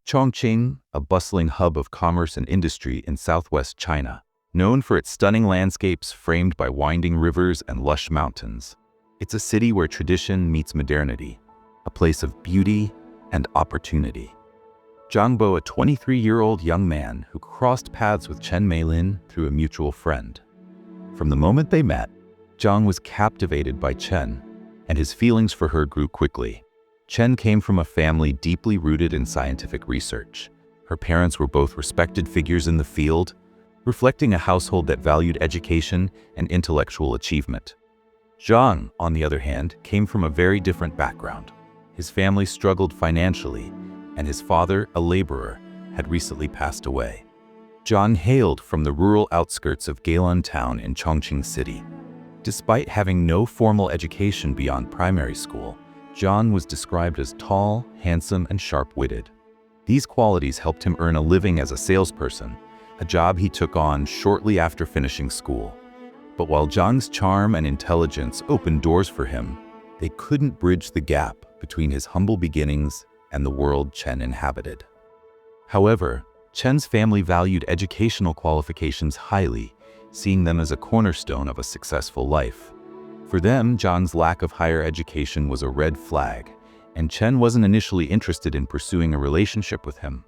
Chongqing, a bustling hub of commerce and industry in southwest China, known for its stunning landscapes framed by winding rivers and lush mountains. It's a city where tradition meets modernity, a place of beauty and opportunity. Zhang Bo, a 23-year-old young man who crossed paths with Chen Meilin through a mutual friend. From the moment they met, Zhang was captivated by Chen, and his feelings for her grew quickly. Chen came from a family deeply rooted in scientific research. Her parents were both respected figures in the field, reflecting a household that valued education and intellectual achievement. Zhang, on the other hand, came from a very different background. His family struggled financially, and his father, a laborer, had recently passed away. Zhang hailed from the rural outskirts of Gailun town in Chongqing City. Despite having no formal education beyond primary school, Zhang was described as tall, handsome, and sharp-witted. These qualities helped him earn a living as a salesperson, a job he took on shortly after finishing school. But while Zhang's charm and intelligence opened doors for him, they couldn't bridge the gap between his humble beginnings and the world Chen inhabited. However, Chen's family valued educational qualifications highly, seeing them as a cornerstone of a successful life. For them, Zhang's lack of higher education was a red flag, and Chen wasn't initially interested in pursuing a relationship with him.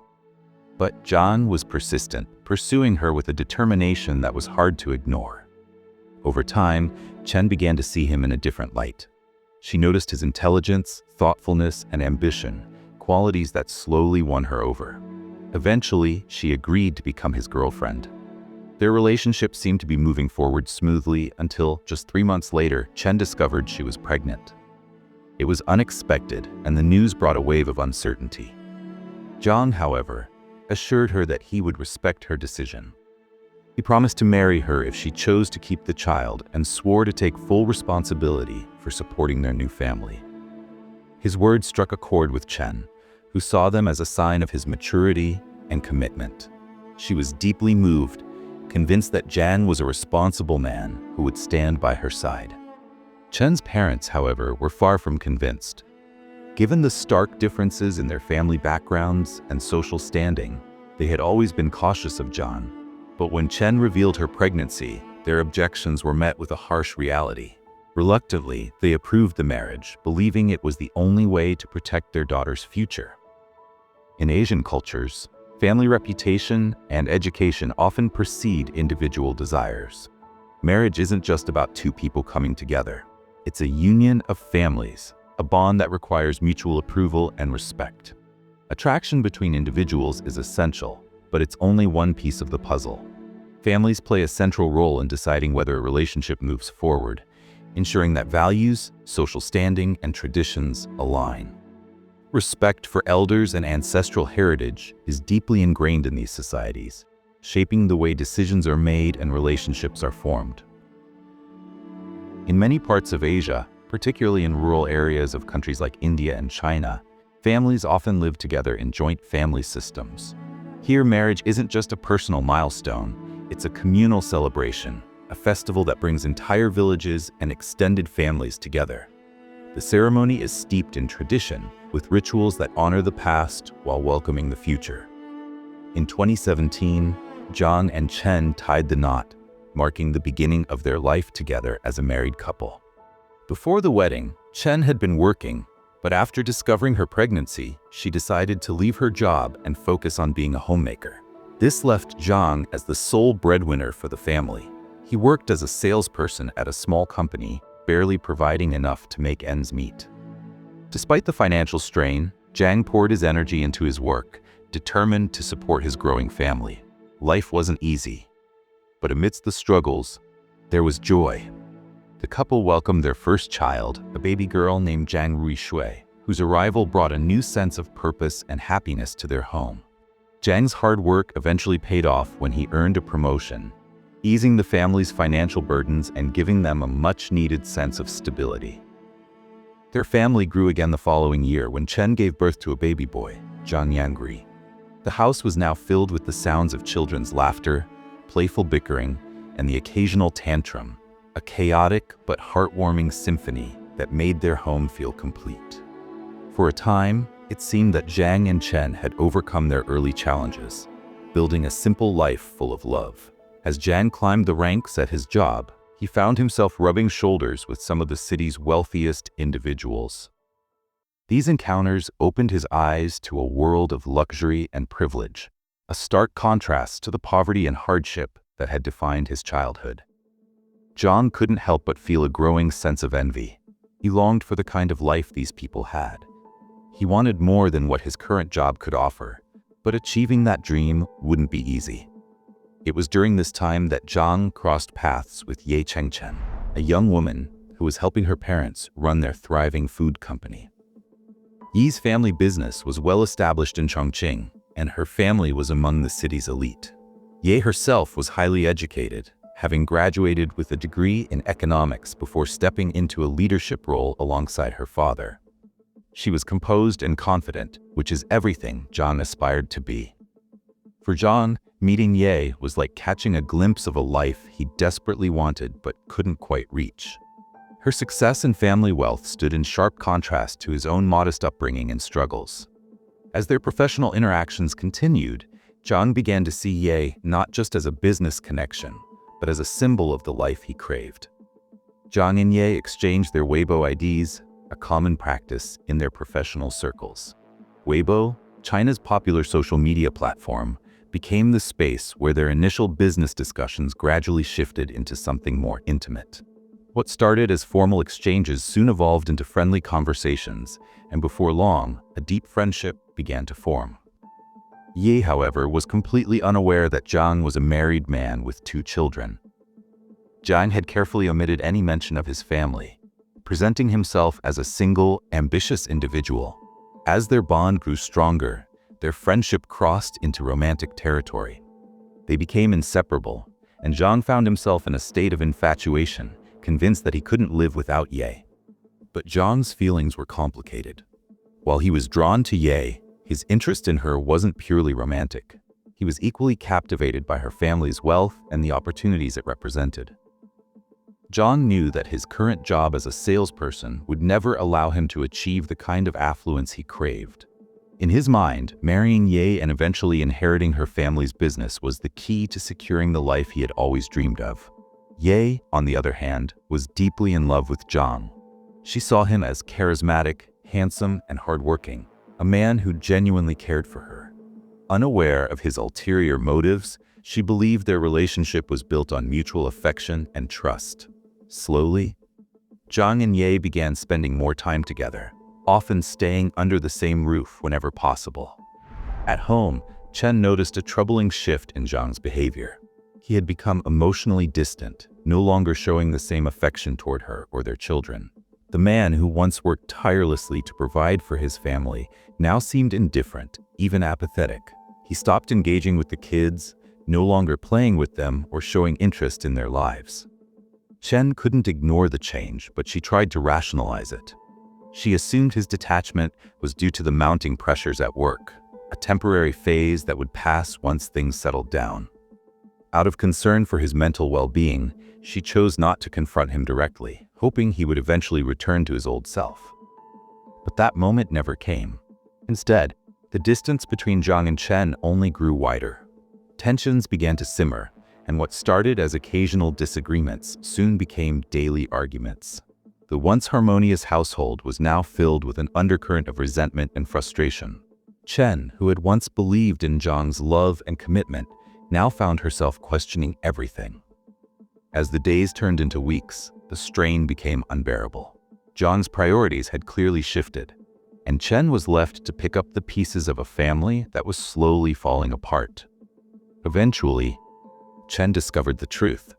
But Zhang was persistent, pursuing her with a determination that was hard to ignore. Over time, Chen began to see him in a different light. She noticed his intelligence, thoughtfulness, and ambition, qualities that slowly won her over. Eventually, she agreed to become his girlfriend. Their relationship seemed to be moving forward smoothly until, just 3 months later, Chen discovered she was pregnant. It was unexpected, and the news brought a wave of uncertainty. Zhang, however, assured her that he would respect her decision. He promised to marry her if she chose to keep the child and swore to take full responsibility for supporting their new family. His words struck a chord with Chen, who saw them as a sign of his maturity and commitment. She was deeply moved, convinced that Zhang was a responsible man who would stand by her side. Chen's parents, however, were far from convinced. Given the stark differences in their family backgrounds and social standing, they had always been cautious of Zhang. But when Chen revealed her pregnancy, their objections were met with a harsh reality. Reluctantly, they approved the marriage, believing it was the only way to protect their daughter's future. In Asian cultures, family reputation and education often precede individual desires. Marriage isn't just about two people coming together. It's a union of families, a bond that requires mutual approval and respect. Attraction between individuals is essential, but it's only one piece of the puzzle. Families play a central role in deciding whether a relationship moves forward, ensuring that values, social standing, and traditions align. Respect for elders and ancestral heritage is deeply ingrained in these societies, shaping the way decisions are made and relationships are formed. In many parts of Asia, particularly in rural areas of countries like India and China, families often live together in joint family systems. Here, marriage isn't just a personal milestone, it's a communal celebration, a festival that brings entire villages and extended families together. The ceremony is steeped in tradition, with rituals that honor the past while welcoming the future. In 2017, Zhang and Chen tied the knot, marking the beginning of their life together as a married couple. Before the wedding, Chen had been working, but after discovering her pregnancy, she decided to leave her job and focus on being a homemaker. This left Zhang as the sole breadwinner for the family. He worked as a salesperson at a small company, barely providing enough to make ends meet. Despite the financial strain, Zhang poured his energy into his work, determined to support his growing family. Life wasn't easy, but amidst the struggles, there was joy. The couple welcomed their first child, a baby girl named Zhang Ruishui, whose arrival brought a new sense of purpose and happiness to their home. Zhang's hard work eventually paid off when he earned a promotion, easing the family's financial burdens and giving them a much-needed sense of stability. Their family grew again the following year when Chen gave birth to a baby boy, Zhang Yangri. The house was now filled with the sounds of children's laughter, playful bickering, and the occasional tantrum, a chaotic but heartwarming symphony that made their home feel complete. For a time, It seemed that Jiang and Chen had overcome their early challenges, building a simple life full of love. As Jiang climbed the ranks at his job, he found himself rubbing shoulders with some of the city's wealthiest individuals. These encounters opened his eyes to a world of luxury and privilege, a stark contrast to the poverty and hardship that had defined his childhood. Jiang couldn't help but feel a growing sense of envy. He longed for the kind of life these people had. He wanted more than what his current job could offer, but achieving that dream wouldn't be easy. It was during this time that Jiang crossed paths with Ye Chengchen, a young woman who was helping her parents run their thriving food company. Yi's family business was well established in Chongqing, and her family was among the city's elite. Ye herself was highly educated, having graduated with a degree in economics before stepping into a leadership role alongside her father. She was composed and confident, which is everything Jiang aspired to be. For Jiang, meeting Ye was like catching a glimpse of a life he desperately wanted but couldn't quite reach. Her success and family wealth stood in sharp contrast to his own modest upbringing and struggles. As their professional interactions continued, Jiang began to see Ye not just as a business connection, but as a symbol of the life he craved. Jiang and Ye exchanged their Weibo IDs, a common practice in their professional circles. Weibo, China's popular social media platform, became the space where their initial business discussions gradually shifted into something more intimate. What started as formal exchanges soon evolved into friendly conversations, and before long, a deep friendship began to form. Ye, however, was completely unaware that Jiang was a married man with 2 children. Jiang had carefully omitted any mention of his family, presenting himself as a single, ambitious individual. As their bond grew stronger, their friendship crossed into romantic territory. They became inseparable, and Jiang found himself in a state of infatuation, convinced that he couldn't live without Ye. But Jiang's feelings were complicated. While he was drawn to Ye, his interest in her wasn't purely romantic. He was equally captivated by her family's wealth and the opportunities it represented. Jiang knew that his current job as a salesperson would never allow him to achieve the kind of affluence he craved. In his mind, marrying Ye and eventually inheriting her family's business was the key to securing the life he had always dreamed of. Ye, on the other hand, was deeply in love with Jiang. She saw him as charismatic, handsome, and hardworking, a man who genuinely cared for her. Unaware of his ulterior motives, she believed their relationship was built on mutual affection and trust. Slowly, Jiang and Ye began spending more time together, often staying under the same roof whenever possible. At home, Chen noticed a troubling shift in Jiang's behavior. He had become emotionally distant, no longer showing the same affection toward her or their children. The man who once worked tirelessly to provide for his family now seemed indifferent, even apathetic. He stopped engaging with the kids, no longer playing with them or showing interest in their lives. Chen couldn't ignore the change, but she tried to rationalize it. She assumed his detachment was due to the mounting pressures at work, a temporary phase that would pass once things settled down. Out of concern for his mental well-being, she chose not to confront him directly, hoping he would eventually return to his old self. But that moment never came. Instead, the distance between Jiang and Chen only grew wider. Tensions began to simmer, and what started as occasional disagreements soon became daily arguments. The once harmonious household was now filled with an undercurrent of resentment and frustration. Chen, who had once believed in Jiang's love and commitment, now found herself questioning everything. As the days turned into weeks, the strain became unbearable. Jiang's priorities had clearly shifted, and Chen was left to pick up the pieces of a family that was slowly falling apart. Eventually, Chen discovered the truth.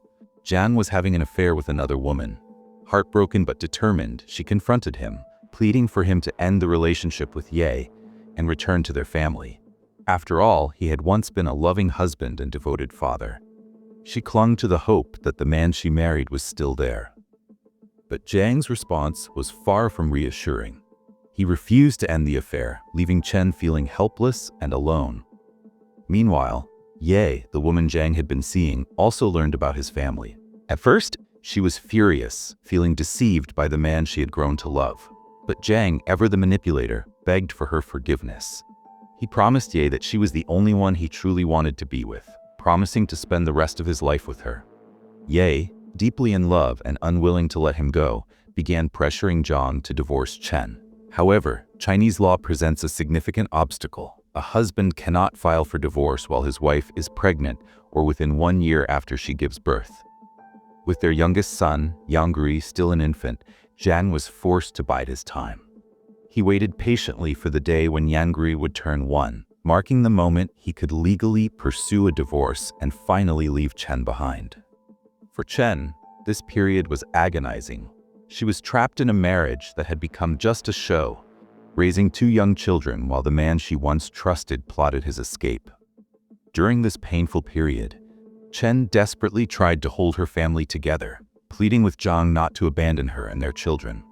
Jiang was having an affair with another woman. Heartbroken but determined, she confronted him, pleading for him to end the relationship with Ye and return to their family. After all, he had once been a loving husband and devoted father. She clung to the hope that the man she married was still there. But Jiang's response was far from reassuring. He refused to end the affair, leaving Chen feeling helpless and alone. Meanwhile, Ye, the woman Jiang had been seeing, also learned about his family. At first, she was furious, feeling deceived by the man she had grown to love. But Jiang, ever the manipulator, begged for her forgiveness. He promised Ye that she was the only one he truly wanted to be with, promising to spend the rest of his life with her. Ye, deeply in love and unwilling to let him go, began pressuring Zhang to divorce Chen. However, Chinese law presents a significant obstacle. A husband cannot file for divorce while his wife is pregnant or within 1 year after she gives birth. With their youngest son, Yang still an infant, Zhang was forced to bide his time. He waited patiently for the day when Yang would turn 1, marking the moment he could legally pursue a divorce and finally leave Chen behind. For Chen, this period was agonizing. She was trapped in a marriage that had become just a show, raising 2 young children while the man she once trusted plotted his escape. During this painful period, Chen desperately tried to hold her family together, pleading with Zhang not to abandon her and their children.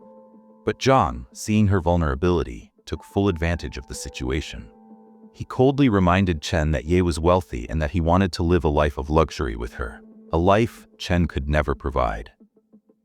But Zhang, seeing her vulnerability, took full advantage of the situation. He coldly reminded Chen that Ye was wealthy and that he wanted to live a life of luxury with her, a life Chen could never provide.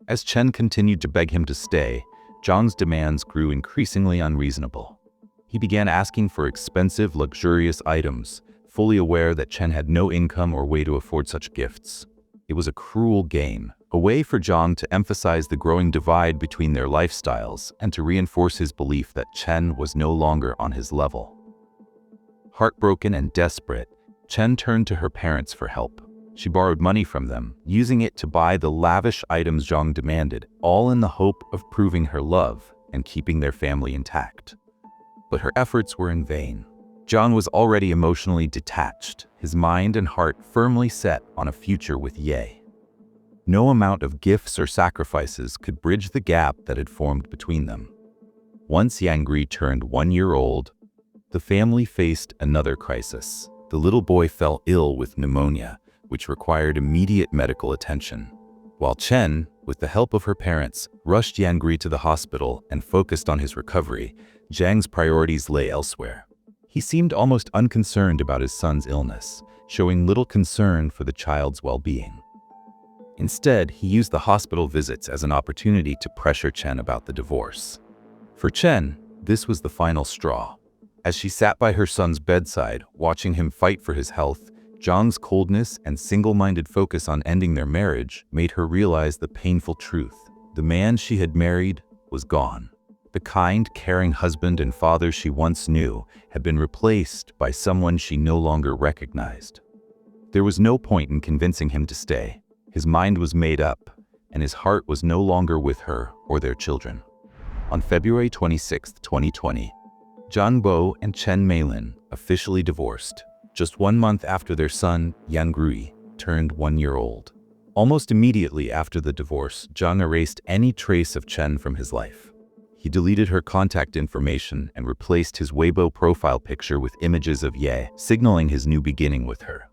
As Chen continued to beg him to stay, Zhang's demands grew increasingly unreasonable. He began asking for expensive, luxurious items, fully aware that Chen had no income or way to afford such gifts. It was a cruel game, a way for Zhang to emphasize the growing divide between their lifestyles and to reinforce his belief that Chen was no longer on his level. Heartbroken and desperate, Chen turned to her parents for help. She borrowed money from them, using it to buy the lavish items Zhang demanded, all in the hope of proving her love and keeping their family intact. But her efforts were in vain. Zhang was already emotionally detached, his mind and heart firmly set on a future with Ye. No amount of gifts or sacrifices could bridge the gap that had formed between them. Once Yang turned 1 year old, the family faced another crisis. The little boy fell ill with pneumonia, which required immediate medical attention. While Chen, with the help of her parents, rushed Yang to the hospital and focused on his recovery, Zhang's priorities lay elsewhere. He seemed almost unconcerned about his son's illness, showing little concern for the child's well-being. Instead, he used the hospital visits as an opportunity to pressure Chen about the divorce. For Chen, this was the final straw. As she sat by her son's bedside, watching him fight for his health, Zhang's coldness and single-minded focus on ending their marriage made her realize the painful truth. The man she had married was gone. The kind, caring husband and father she once knew had been replaced by someone she no longer recognized. There was no point in convincing him to stay. His mind was made up, and his heart was no longer with her or their children. On February 26, 2020, Zhang Bo and Chen Meilin officially divorced, just 1 month after their son, Yang turned 1 year old. Almost immediately after the divorce, Zhang erased any trace of Chen from his life. He deleted her contact information and replaced his Weibo profile picture with images of Ye, signaling his new beginning with her.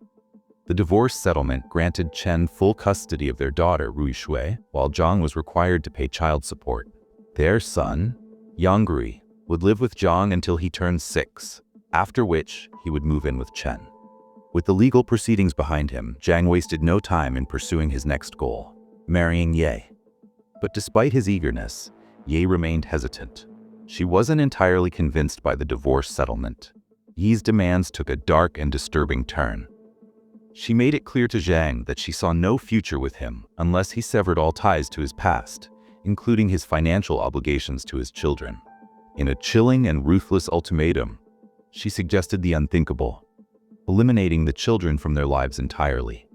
The divorce settlement granted Chen full custody of their daughter, Rui Shui, while Zhang was required to pay child support. Their son, Yang would live with Zhang until he turned 6, after which he would move in with Chen. With the legal proceedings behind him, Zhang wasted no time in pursuing his next goal, marrying Ye. But despite his eagerness, Ye remained hesitant. She wasn't entirely convinced by the divorce settlement. Ye's demands took a dark and disturbing turn. She made it clear to Zhang that she saw no future with him unless he severed all ties to his past, including his financial obligations to his children. In a chilling and ruthless ultimatum, she suggested the unthinkable, eliminating the children from their lives entirely.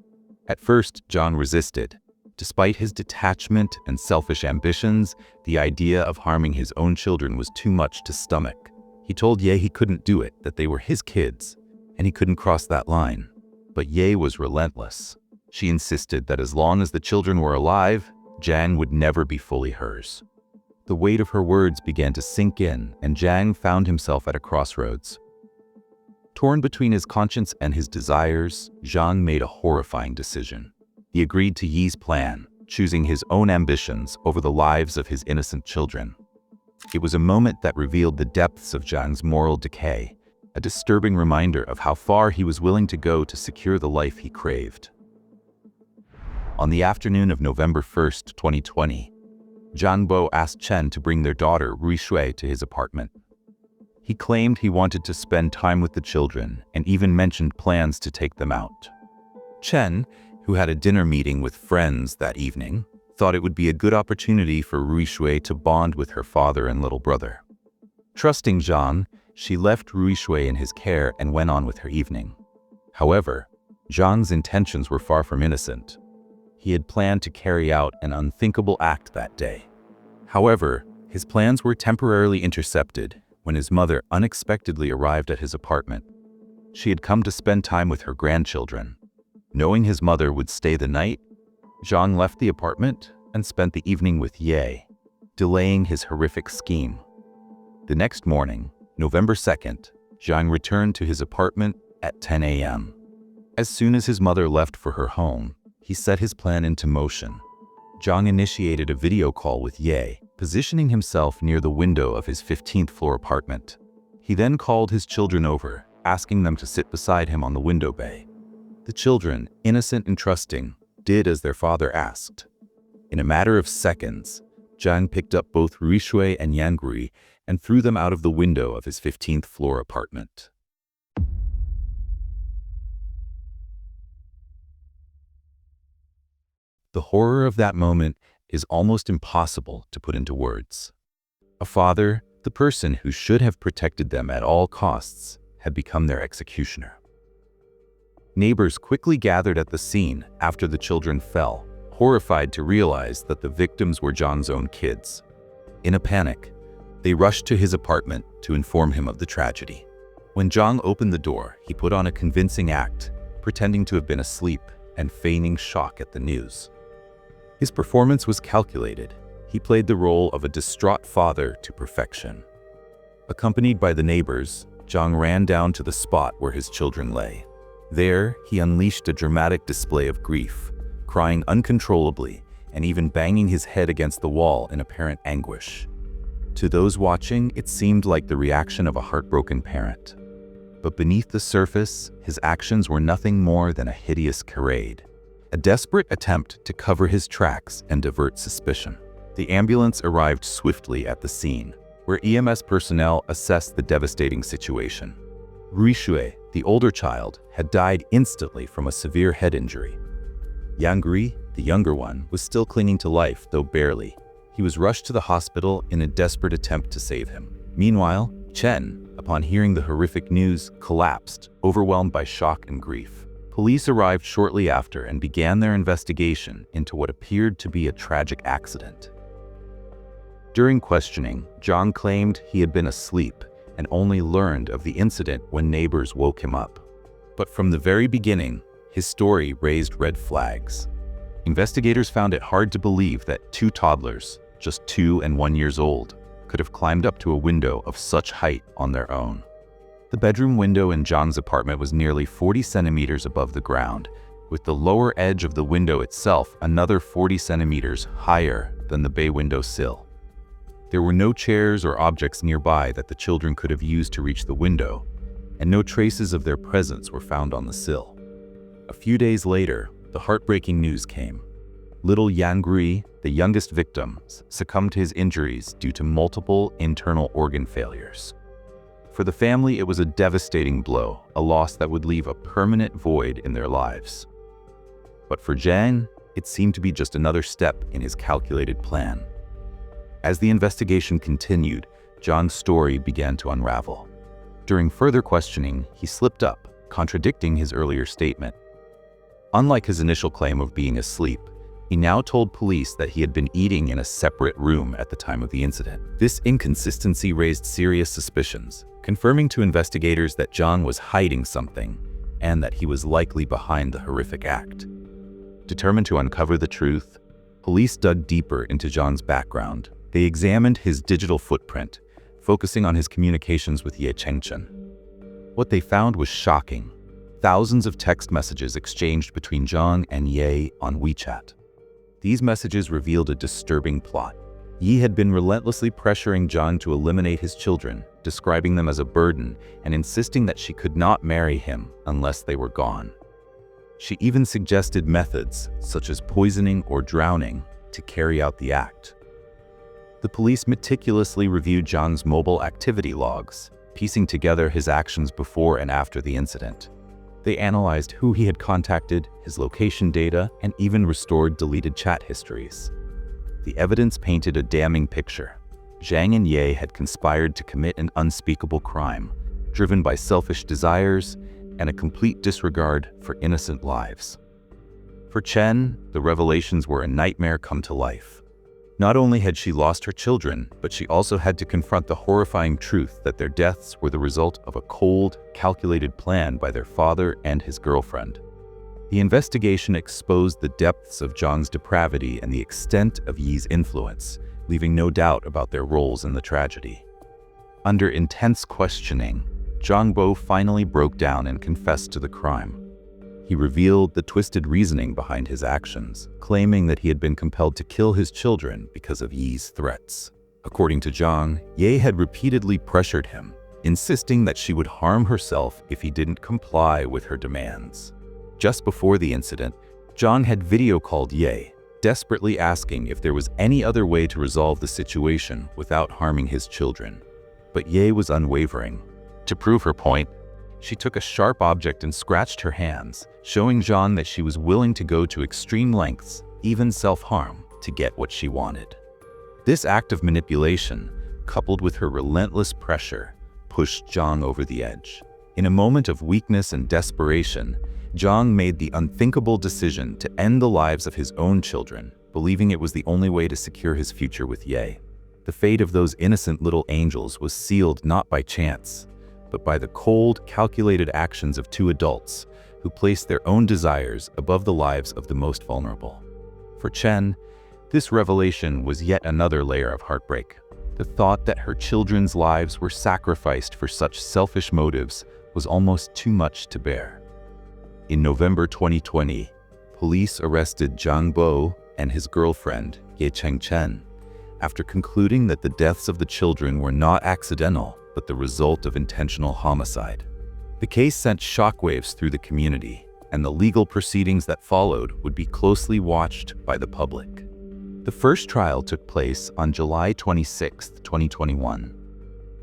At first, Zhang resisted. Despite his detachment and selfish ambitions, the idea of harming his own children was too much to stomach. He told Ye he couldn't do it, that they were his kids, and he couldn't cross that line. But Ye was relentless. She insisted that as long as the children were alive, Zhang would never be fully hers. The weight of her words began to sink in, and Zhang found himself at a crossroads. Torn between his conscience and his desires, Zhang made a horrifying decision. He agreed to Ye's plan, choosing his own ambitions over the lives of his innocent children. It was a moment that revealed the depths of Zhang's moral decay, a disturbing reminder of how far he was willing to go to secure the life he craved. On the afternoon of November 1, 2020, Zhang Bo asked Chen to bring their daughter, Rui Shui, to his apartment. He claimed he wanted to spend time with the children and even mentioned plans to take them out. Chen, who had a dinner meeting with friends that evening, thought it would be a good opportunity for Ruishui to bond with her father and little brother. Trusting Zhang, she left Ruishui in his care and went on with her evening. However, Zhang's intentions were far from innocent. He had planned to carry out an unthinkable act that day. However, his plans were temporarily intercepted when his mother unexpectedly arrived at his apartment. She had come to spend time with her grandchildren. Knowing his mother would stay the night, Zhang left the apartment and spent the evening with Ye, delaying his horrific scheme. The next morning, November 2nd, Zhang returned to his apartment at 10 a.m. As soon as his mother left for her home, he set his plan into motion. Zhang initiated a video call with Ye, positioning himself near the window of his 15th floor apartment. He then called his children over, asking them to sit beside him on the window bay. The children, innocent and trusting, did as their father asked. In a matter of seconds, Zhang picked up both Ruishui and Yanggui and threw them out of the window of his 15th floor apartment. The horror of that moment is almost impossible to put into words. A father, the person who should have protected them at all costs, had become their executioner. Neighbors quickly gathered at the scene after the children fell, horrified to realize that the victims were Zhang's own kids. In a panic, they rushed to his apartment to inform him of the tragedy. When Zhang opened the door, he put on a convincing act, pretending to have been asleep and feigning shock at the news. His performance was calculated. He played the role of a distraught father to perfection. Accompanied by the neighbors, Zhang ran down to the spot where his children lay. There, he unleashed a dramatic display of grief, crying uncontrollably and even banging his head against the wall in apparent anguish. To those watching, it seemed like the reaction of a heartbroken parent. But beneath the surface, his actions were nothing more than a hideous charade, a desperate attempt to cover his tracks and divert suspicion. The ambulance arrived swiftly at the scene, where EMS personnel assessed the devastating situation. Ruishui, the older child, had died instantly from a severe head injury. Yanggui, the younger one, was still clinging to life, though barely. He was rushed to the hospital in a desperate attempt to save him. Meanwhile, Chen, upon hearing the horrific news, collapsed, overwhelmed by shock and grief. Police arrived shortly after and began their investigation into what appeared to be a tragic accident. During questioning, Zhang claimed he had been asleep and only learned of the incident when neighbors woke him up. But from the very beginning, his story raised red flags. Investigators found it hard to believe that two toddlers, just 2 and 1 years old, could have climbed up to a window of such height on their own. The bedroom window in Zhang's apartment was nearly 40 centimeters above the ground, with the lower edge of the window itself another 40 centimeters higher than the bay window sill. There were no chairs or objects nearby that the children could have used to reach the window, and no traces of their presence were found on the sill. A few days later, the heartbreaking news came. Little Yanggui, the youngest victim, succumbed to his injuries due to multiple internal organ failures. For the family, it was a devastating blow, a loss that would leave a permanent void in their lives. But for Zhang, it seemed to be just another step in his calculated plan. As the investigation continued, Zhang's story began to unravel. During further questioning, he slipped up, contradicting his earlier statement. Unlike his initial claim of being asleep, he now told police that he had been eating in a separate room at the time of the incident. This inconsistency raised serious suspicions, confirming to investigators that Zhang was hiding something and that he was likely behind the horrific act. Determined to uncover the truth, police dug deeper into Zhang's background. They examined his digital footprint, focusing on his communications with Ye Chengchen. What they found was shocking. Thousands of text messages exchanged between Zhang and Ye on WeChat. These messages revealed a disturbing plot. Yi had been relentlessly pressuring Zhang to eliminate his children, describing them as a burden and insisting that she could not marry him unless they were gone. She even suggested methods, such as poisoning or drowning, to carry out the act. The police meticulously reviewed Zhang's mobile activity logs, piecing together his actions before and after the incident. They analyzed who he had contacted, his location data, and even restored deleted chat histories. The evidence painted a damning picture. Zhang and Ye had conspired to commit an unspeakable crime, driven by selfish desires and a complete disregard for innocent lives. For Chen, the revelations were a nightmare come to life. Not only had she lost her children, but she also had to confront the horrifying truth that their deaths were the result of a cold, calculated plan by their father and his girlfriend. The investigation exposed the depths of Zhang's depravity and the extent of Yi's influence, leaving no doubt about their roles in the tragedy. Under intense questioning, Zhang Bo finally broke down and confessed to the crime. He revealed the twisted reasoning behind his actions, claiming that he had been compelled to kill his children because of Yi's threats. According to Zhang, Ye had repeatedly pressured him, insisting that she would harm herself if he didn't comply with her demands. Just before the incident, Zhang had video called Ye, desperately asking if there was any other way to resolve the situation without harming his children. But Ye was unwavering. To prove her point, she took a sharp object and scratched her hands, showing Zhang that she was willing to go to extreme lengths, even self-harm, to get what she wanted. This act of manipulation, coupled with her relentless pressure, pushed Zhang over the edge. In a moment of weakness and desperation, Zhang made the unthinkable decision to end the lives of his own children, believing it was the only way to secure his future with Ye. The fate of those innocent little angels was sealed not by chance, but by the cold, calculated actions of two adults who placed their own desires above the lives of the most vulnerable. For Chen, this revelation was yet another layer of heartbreak. The thought that her children's lives were sacrificed for such selfish motives was almost too much to bear. In November 2020, police arrested Zhang Bo and his girlfriend, Ye Chengchen, after concluding that the deaths of the children were not accidental, but the result of intentional homicide. The case sent shockwaves through the community, and the legal proceedings that followed would be closely watched by the public. The first trial took place on July 26, 2021.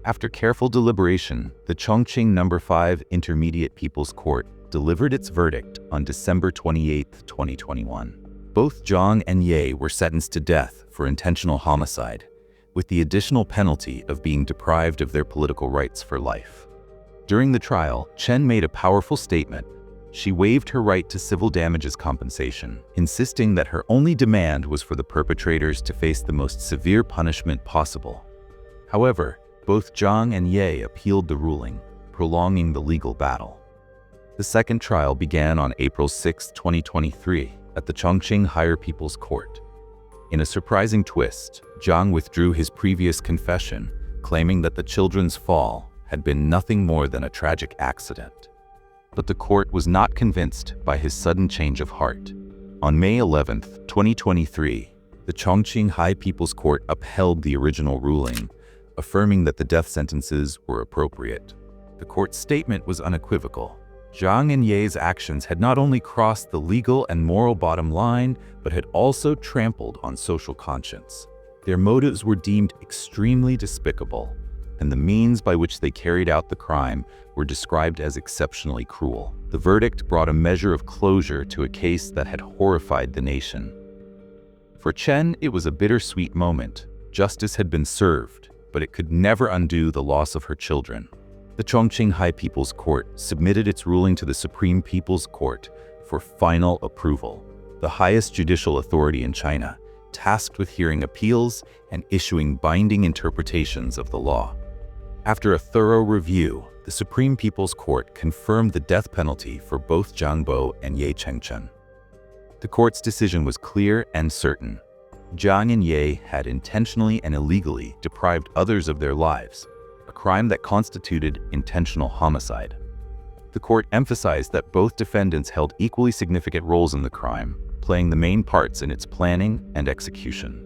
After careful deliberation, the Chongqing No. 5 Intermediate People's Court delivered its verdict on December 28, 2021. Both Zhang and Ye were sentenced to death for intentional homicide, with the additional penalty of being deprived of their political rights for life. During the trial, Chen made a powerful statement. She waived her right to civil damages compensation, insisting that her only demand was for the perpetrators to face the most severe punishment possible. However, both Zhang and Ye appealed the ruling, prolonging the legal battle. The second trial began on April 6, 2023, at the Chongqing Higher People's Court. In a surprising twist, Zhang withdrew his previous confession, claiming that the children's fall had been nothing more than a tragic accident. But the court was not convinced by his sudden change of heart. On May 11, 2023, the Chongqing High People's Court upheld the original ruling, affirming that the death sentences were appropriate. The court's statement was unequivocal. Zhang and Ye's actions had not only crossed the legal and moral bottom line, but had also trampled on social conscience. Their motives were deemed extremely despicable, and the means by which they carried out the crime were described as exceptionally cruel. The verdict brought a measure of closure to a case that had horrified the nation. For Chen, it was a bittersweet moment. Justice had been served, but it could never undo the loss of her children. The Chongqing High People's Court submitted its ruling to the Supreme People's Court for final approval, the highest judicial authority in China, tasked with hearing appeals and issuing binding interpretations of the law. After a thorough review, the Supreme People's Court confirmed the death penalty for both Zhang Bo and Ye Chengchen. The court's decision was clear and certain. Zhang and Ye had intentionally and illegally deprived others of their lives, a crime that constituted intentional homicide. The court emphasized that both defendants held equally significant roles in the crime, playing the main parts in its planning and execution.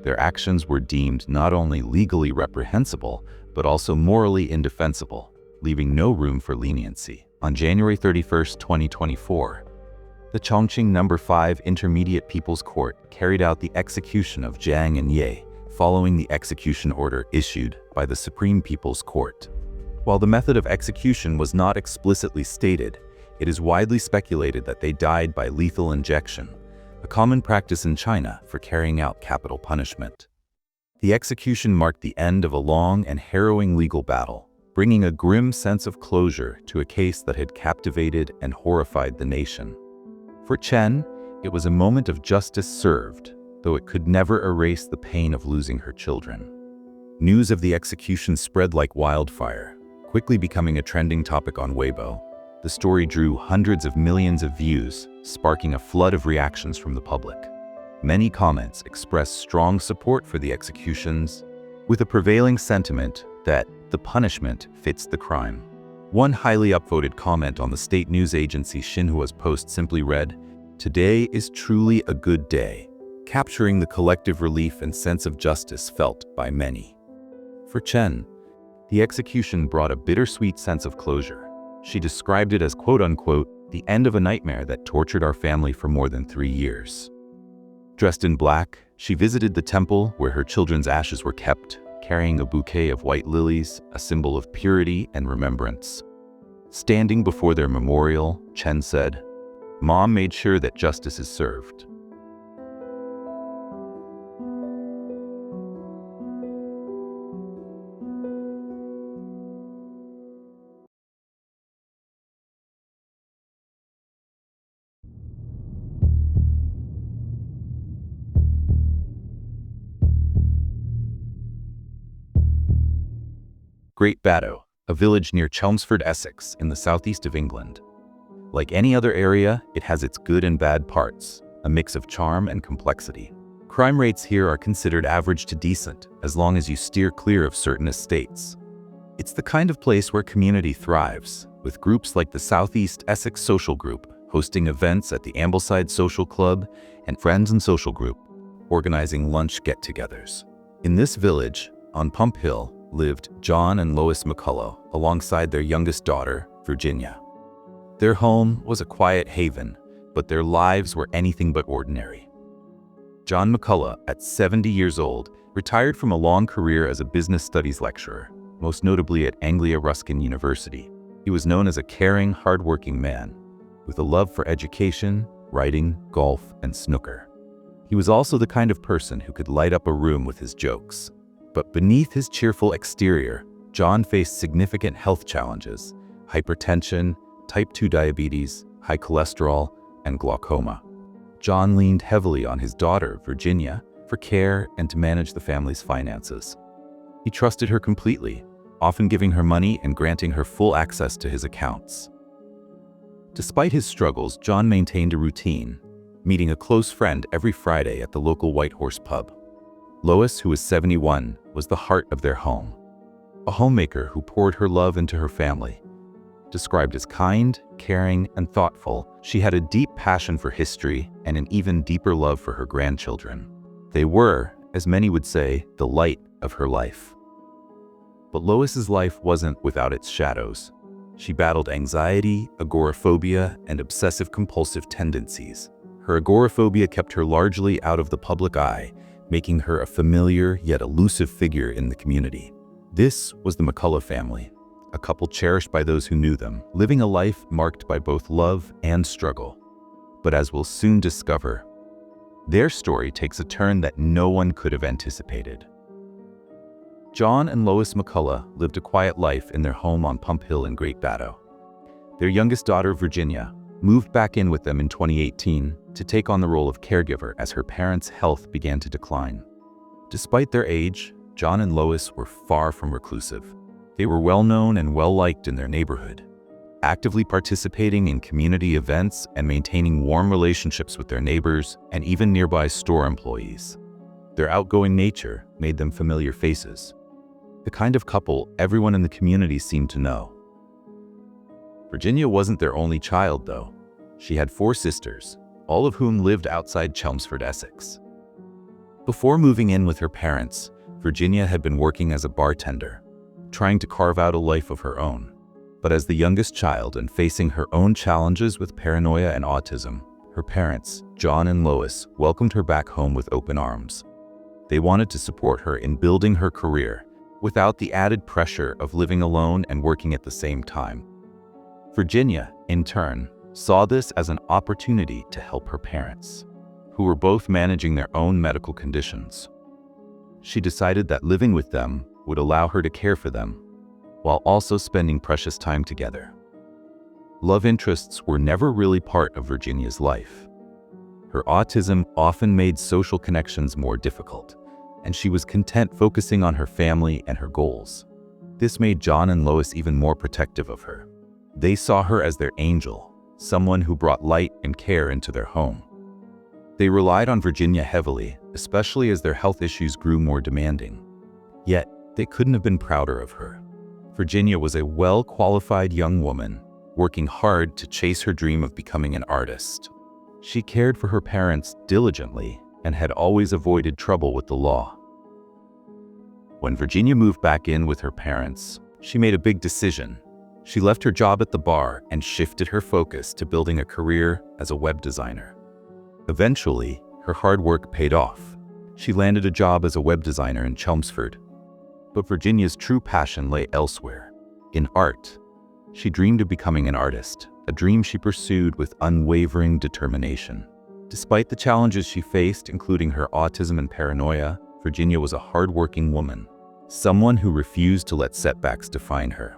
Their actions were deemed not only legally reprehensible, but also morally indefensible, leaving no room for leniency. On January 31, 2024, the Chongqing No. 5 Intermediate People's Court carried out the execution of Zhang and Ye, following the execution order issued by the Supreme People's Court. While the method of execution was not explicitly stated, it is widely speculated that they died by lethal injection, a common practice in China for carrying out capital punishment. The execution marked the end of a long and harrowing legal battle, bringing a grim sense of closure to a case that had captivated and horrified the nation. For Chen, it was a moment of justice served, though it could never erase the pain of losing her children. News of the execution spread like wildfire, quickly becoming a trending topic on Weibo. The story drew hundreds of millions of views, sparking a flood of reactions from the public. Many comments expressed strong support for the executions, with a prevailing sentiment that the punishment fits the crime. One highly upvoted comment on the state news agency Xinhua's post simply read, "Today is truly a good day," capturing the collective relief and sense of justice felt by many. For Chen, the execution brought a bittersweet sense of closure. She described it as quote-unquote, "the end of a nightmare that tortured our family for more than 3 years." Dressed in black, she visited the temple where her children's ashes were kept, carrying a bouquet of white lilies, a symbol of purity and remembrance. Standing before their memorial, Chen said, "Mom made sure that justice is served." Great Baddow, a village near Chelmsford, Essex, in the southeast of England. Like any other area, it has its good and bad parts, a mix of charm and complexity. Crime rates here are considered average to decent, as long as you steer clear of certain estates. It's the kind of place where community thrives, with groups like the Southeast Essex Social Group hosting events at the Ambleside Social Club and Friends and Social Group organizing lunch get-togethers. In this village, on Pump Hill, lived John and Lois McCullough alongside their youngest daughter, Virginia. Their home was a quiet haven, but their lives were anything but ordinary. John McCullough, at 70 years old, retired from a long career as a business studies lecturer, most notably at Anglia Ruskin University. He was known as a caring, hardworking man, with a love for education, writing, golf, and snooker. He was also the kind of person who could light up a room with his jokes. But beneath his cheerful exterior, John faced significant health challenges: hypertension, type 2 diabetes, high cholesterol, and glaucoma. John leaned heavily on his daughter, Virginia, for care and to manage the family's finances. He trusted her completely, often giving her money and granting her full access to his accounts. Despite his struggles, John maintained a routine, meeting a close friend every Friday at the local White Horse pub. Lois, who was 71, was the heart of their home. A homemaker who poured her love into her family. Described as kind, caring, and thoughtful, she had a deep passion for history and an even deeper love for her grandchildren. They were, as many would say, the light of her life. But Lois's life wasn't without its shadows. She battled anxiety, agoraphobia, and obsessive-compulsive tendencies. Her agoraphobia kept her largely out of the public eye, making her a familiar yet elusive figure in the community. This was the McCullough family, a couple cherished by those who knew them, living a life marked by both love and struggle. But as we'll soon discover, their story takes a turn that no one could have anticipated. John and Lois McCullough lived a quiet life in their home on Pump Hill in Great Baddow. Their youngest daughter, Virginia, moved back in with them in 2018 to take on the role of caregiver as her parents' health began to decline. Despite their age, John and Lois were far from reclusive. They were well-known and well-liked in their neighborhood, actively participating in community events and maintaining warm relationships with their neighbors and even nearby store employees. Their outgoing nature made them familiar faces, the kind of couple everyone in the community seemed to know. Virginia wasn't their only child, though. She had 4 sisters, all of whom lived outside Chelmsford, Essex. Before moving in with her parents, Virginia had been working as a bartender, trying to carve out a life of her own. But as the youngest child and facing her own challenges with paranoia and autism, her parents, John and Lois, welcomed her back home with open arms. They wanted to support her in building her career, without the added pressure of living alone and working at the same time. Virginia, in turn, saw this as an opportunity to help her parents, who were both managing their own medical conditions. She decided that living with them would allow her to care for them, while also spending precious time together. Love interests were never really part of Virginia's life. Her autism often made social connections more difficult, and she was content focusing on her family and her goals. This made John and Lois even more protective of her. They saw her as their angel, someone who brought light and care into their home. They relied on Virginia heavily, especially as their health issues grew more demanding. Yet, they couldn't have been prouder of her. Virginia was a well-qualified young woman, working hard to chase her dream of becoming an artist. She cared for her parents diligently and had always avoided trouble with the law. When Virginia moved back in with her parents, she made a big decision. She left her job at the bar and shifted her focus to building a career as a web designer. Eventually, her hard work paid off. She landed a job as a web designer in Chelmsford. But Virginia's true passion lay elsewhere, in art. She dreamed of becoming an artist, a dream she pursued with unwavering determination. Despite the challenges she faced, including her autism and paranoia, Virginia was a hardworking woman, someone who refused to let setbacks define her.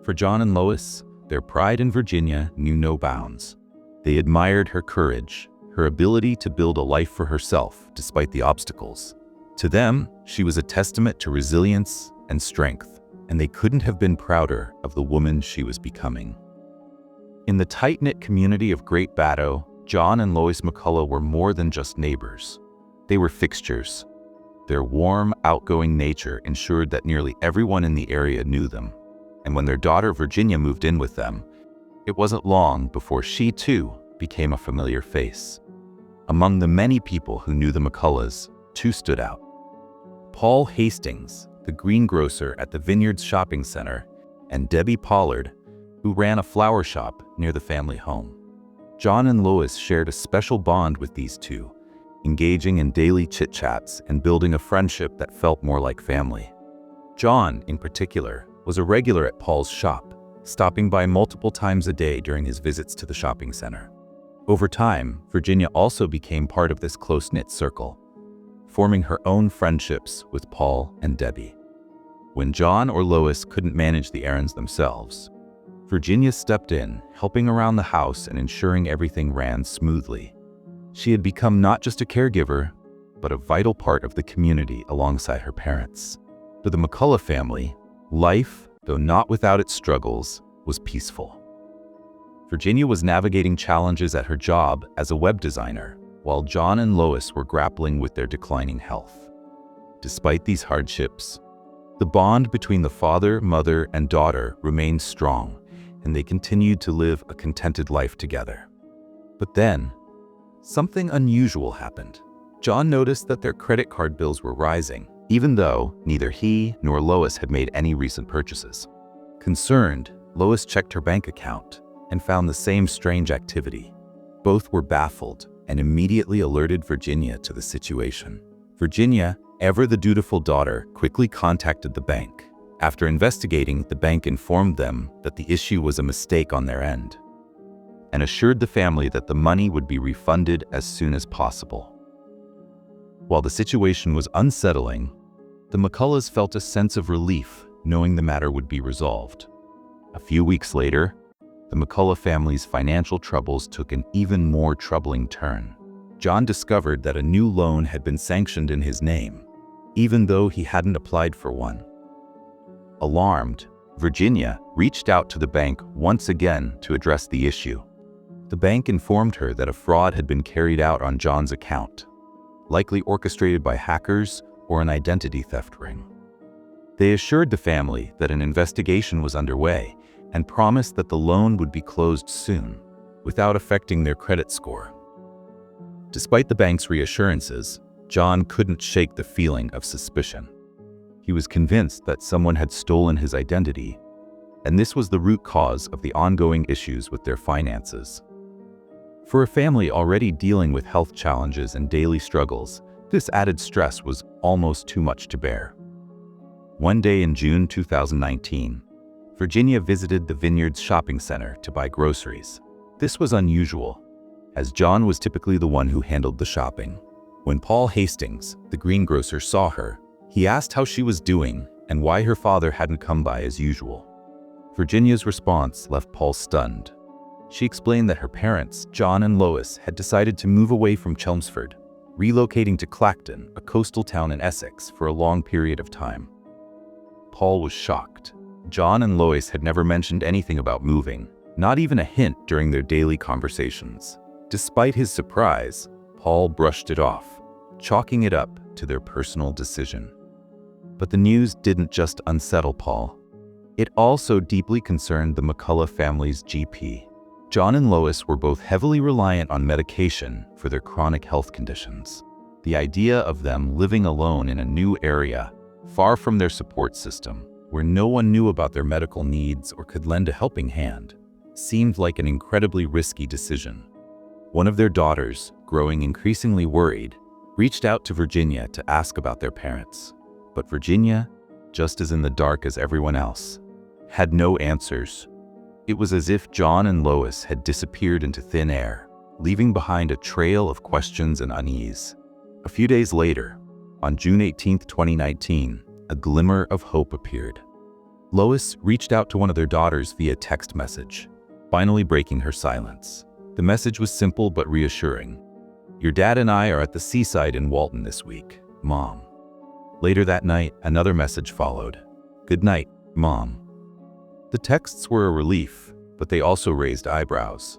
For John and Lois, their pride in Virginia knew no bounds. They admired her courage, her ability to build a life for herself despite the obstacles. To them, she was a testament to resilience and strength, and they couldn't have been prouder of the woman she was becoming. In the tight-knit community of Great Baddow, John and Lois McCullough were more than just neighbors. They were fixtures. Their warm, outgoing nature ensured that nearly everyone in the area knew them. And when their daughter Virginia moved in with them, it wasn't long before she too became a familiar face. Among the many people who knew the McCulloughs, two stood out. Paul Hastings, the greengrocer at the Vineyards Shopping Center, and Debbie Pollard, who ran a flower shop near the family home. John and Lois shared a special bond with these two, engaging in daily chit-chats and building a friendship that felt more like family. John, in particular, was a regular at Paul's shop, stopping by multiple times a day during his visits to the shopping center. Over time, Virginia also became part of this close-knit circle, forming her own friendships with Paul and Debbie. When John or Lois couldn't manage the errands themselves, Virginia stepped in, helping around the house and ensuring everything ran smoothly. She had become not just a caregiver, but a vital part of the community alongside her parents. For the McCullough family, life, though not without its struggles, was peaceful. Virginia was navigating challenges at her job as a web designer, while John and Lois were grappling with their declining health. Despite these hardships, the bond between the father, mother, and daughter remained strong, and they continued to live a contented life together. But then, something unusual happened. John noticed that their credit card bills were rising, even though neither he nor Lois had made any recent purchases. Concerned, Lois checked her bank account and found the same strange activity. Both were baffled and immediately alerted Virginia to the situation. Virginia, ever the dutiful daughter, quickly contacted the bank. After investigating, the bank informed them that the issue was a mistake on their end and assured the family that the money would be refunded as soon as possible. While the situation was unsettling, the McCulloughs felt a sense of relief knowing the matter would be resolved. A few weeks later, the McCullough family's financial troubles took an even more troubling turn. John discovered that a new loan had been sanctioned in his name, even though he hadn't applied for one. Alarmed, Virginia reached out to the bank once again to address the issue. The bank informed her that a fraud had been carried out on John's account, likely orchestrated by hackers or an identity theft ring. They assured the family that an investigation was underway and promised that the loan would be closed soon, without affecting their credit score. Despite the bank's reassurances, John couldn't shake the feeling of suspicion. He was convinced that someone had stolen his identity, and this was the root cause of the ongoing issues with their finances. For a family already dealing with health challenges and daily struggles, this added stress was almost too much to bear. One day in June 2019, Virginia visited the Vineyards shopping center to buy groceries. This was unusual, as John was typically the one who handled the shopping. When Paul Hastings, the greengrocer, saw her, he asked how she was doing and why her father hadn't come by as usual. Virginia's response left Paul stunned. She explained that her parents, John and Lois, had decided to move away from Chelmsford, relocating to Clacton, a coastal town in Essex, for a long period of time. Paul was shocked. John and Lois had never mentioned anything about moving, not even a hint during their daily conversations. Despite his surprise, Paul brushed it off, chalking it up to their personal decision. But the news didn't just unsettle Paul. It also deeply concerned the McCullough family's GP. John and Lois were both heavily reliant on medication for their chronic health conditions. The idea of them living alone in a new area, far from their support system, where no one knew about their medical needs or could lend a helping hand, seemed like an incredibly risky decision. One of their daughters, growing increasingly worried, reached out to Virginia to ask about their parents. But Virginia, just as in the dark as everyone else, had no answers. It was as if John and Lois had disappeared into thin air, leaving behind a trail of questions and unease. A few days later, on June 18, 2019, a glimmer of hope appeared. Lois reached out to one of their daughters via text message, finally breaking her silence. The message was simple but reassuring. "Your dad and I are at the seaside in Walton this week, Mom." Later that night, another message followed. "Good night, Mom." The texts were a relief, but they also raised eyebrows.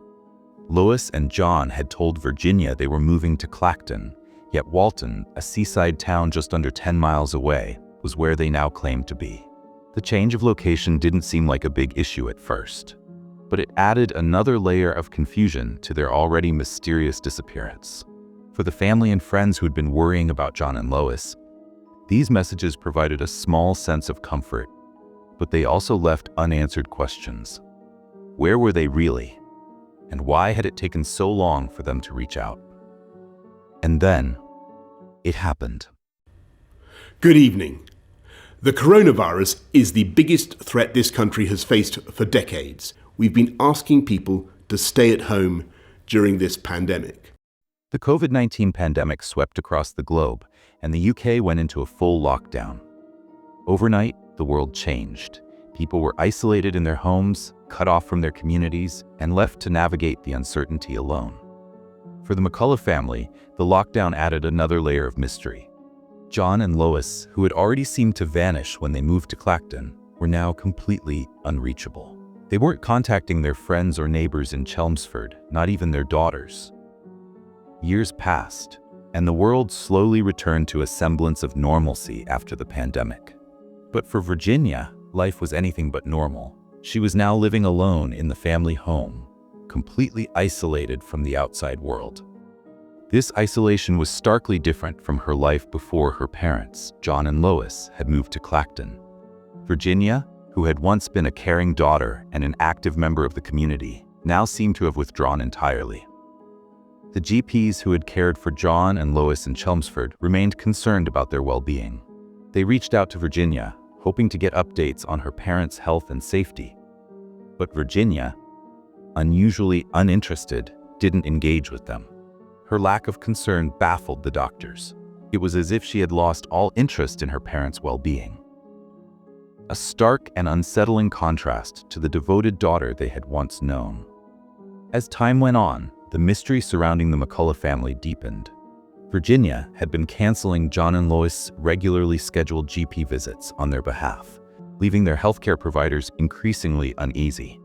Lois and John had told Virginia they were moving to Clacton, yet Walton, a seaside town just under 10 miles away, was where they now claimed to be. The change of location didn't seem like a big issue at first, but it added another layer of confusion to their already mysterious disappearance. For the family and friends who had been worrying about John and Lois, these messages provided a small sense of comfort, but they also left unanswered questions. Where were they really? And why had it taken so long for them to reach out? And then, it happened. Good evening. The coronavirus is the biggest threat this country has faced for decades. We've been asking people to stay at home during this pandemic. The COVID-19 pandemic swept across the globe, and the UK went into a full lockdown. Overnight, the world changed. People were isolated in their homes, cut off from their communities, and left to navigate the uncertainty alone. For the McCullough family, the lockdown added another layer of mystery. John and Lois, who had already seemed to vanish when they moved to Clacton, were now completely unreachable. They weren't contacting their friends or neighbors in Chelmsford, not even their daughters. Years passed, and the world slowly returned to a semblance of normalcy after the pandemic. But for Virginia, life was anything but normal. She was now living alone in the family home, completely isolated from the outside world. This isolation was starkly different from her life before her parents, John and Lois, had moved to Clacton. Virginia, who had once been a caring daughter and an active member of the community, now seemed to have withdrawn entirely. The GPs who had cared for John and Lois in Chelmsford remained concerned about their well-being. They reached out to Virginia, hoping to get updates on her parents' health and safety. But Virginia, unusually uninterested, didn't engage with them. Her lack of concern baffled the doctors. It was as if she had lost all interest in her parents' well-being. A stark and unsettling contrast to the devoted daughter they had once known. As time went on, the mystery surrounding the McCullough family deepened. Virginia had been canceling John and Lois' regularly scheduled GP visits on their behalf, leaving their healthcare providers increasingly uneasy.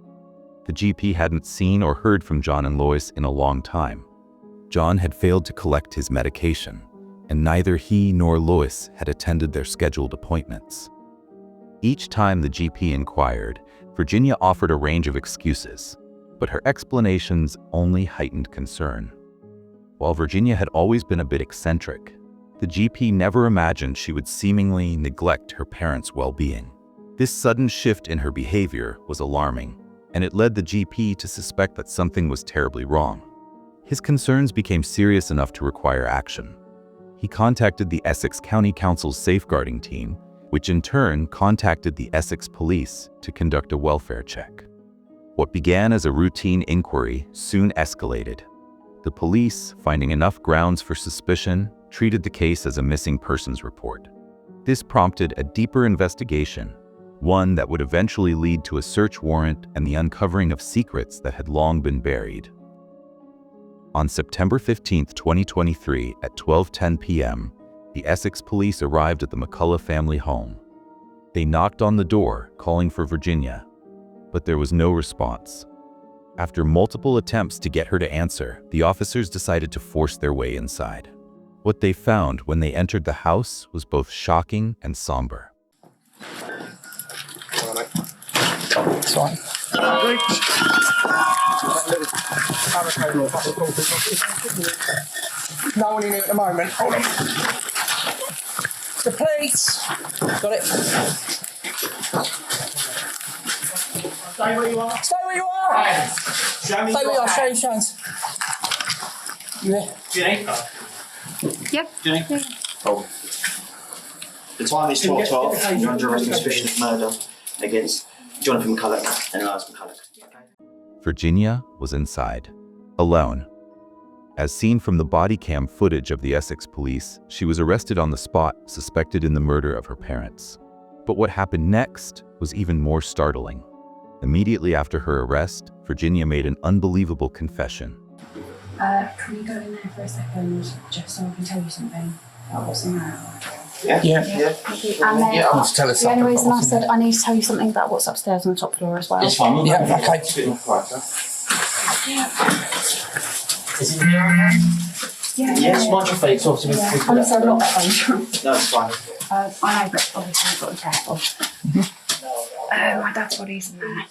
The GP hadn't seen or heard from John and Lois in a long time. John had failed to collect his medication, and neither he nor Lois had attended their scheduled appointments. Each time the GP inquired, Virginia offered a range of excuses, but her explanations only heightened concern. While Virginia had always been a bit eccentric, the GP never imagined she would seemingly neglect her parents' well-being. This sudden shift in her behavior was alarming, and it led the GP to suspect that something was terribly wrong. His concerns became serious enough to require action. He contacted the Essex County Council's safeguarding team, which in turn contacted the Essex police to conduct a welfare check. What began as a routine inquiry soon escalated. The police, finding enough grounds for suspicion, treated the case as a missing persons report. This prompted a deeper investigation, one that would eventually lead to a search warrant and the uncovering of secrets that had long been buried. On September 15, 2023, at 12:10 p.m., the Essex police arrived at the McCullough family home. They knocked on the door, calling for Virginia, but there was no response. After multiple attempts to get her to answer, the officers decided to force their way inside. What they found when they entered the house was both shocking and somber. It's fine. No one in here at the moment. Hold on. The police. Got it. Stay where you are. Stay where you are. Stay where you are. Show your hands. Yeah. Jenny? Yep. Jenny? Oh. The time is 12:12. You're under arrest on suspicion of murder against Jonathan McCullough and Elias McCullough. Virginia was inside, alone. As seen from the body cam footage of the Essex police, she was arrested on the spot, suspected in the murder of her parents. But what happened next was even more startling. Immediately after her arrest, Virginia made an unbelievable confession. Can we go in there for a second, just so I can tell you something about what's in there? Yeah. And then Just tell us the only something reason I about said I need to tell you something about what's upstairs on the top floor as well. It's fine. Yeah, okay. Is it in here okay? Yeah. Yes, mind your feet. So obviously Yeah. Honestly, I'm not that dangerous. No, it's fine. I know, but obviously I've got to be careful. My dad's body's in there.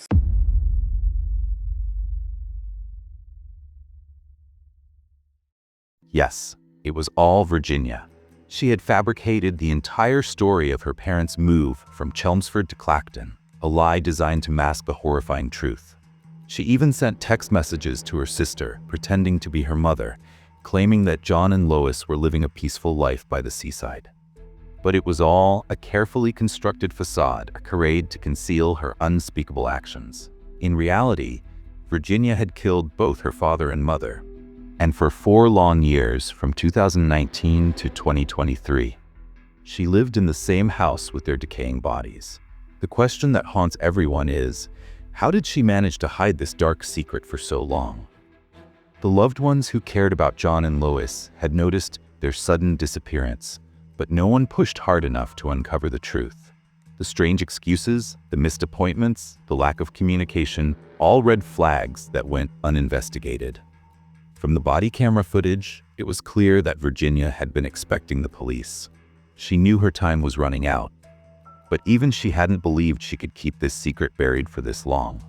Yes, it was all Virginia. She had fabricated the entire story of her parents' move from Chelmsford to Clacton, a lie designed to mask the horrifying truth. She even sent text messages to her sister, pretending to be her mother, claiming that John and Lois were living a peaceful life by the seaside. But it was all a carefully constructed facade, a charade to conceal her unspeakable actions. In reality, Virginia had killed both her father and mother, and for 4 long years, from 2019 to 2023, she lived in the same house with their decaying bodies. The question that haunts everyone is, how did she manage to hide this dark secret for so long? The loved ones who cared about John and Lois had noticed their sudden disappearance, but no one pushed hard enough to uncover the truth. The strange excuses, the missed appointments, the lack of communication, all red flags that went uninvestigated. From the body camera footage, it was clear that Virginia had been expecting the police. She knew her time was running out, but even she hadn't believed she could keep this secret buried for this long.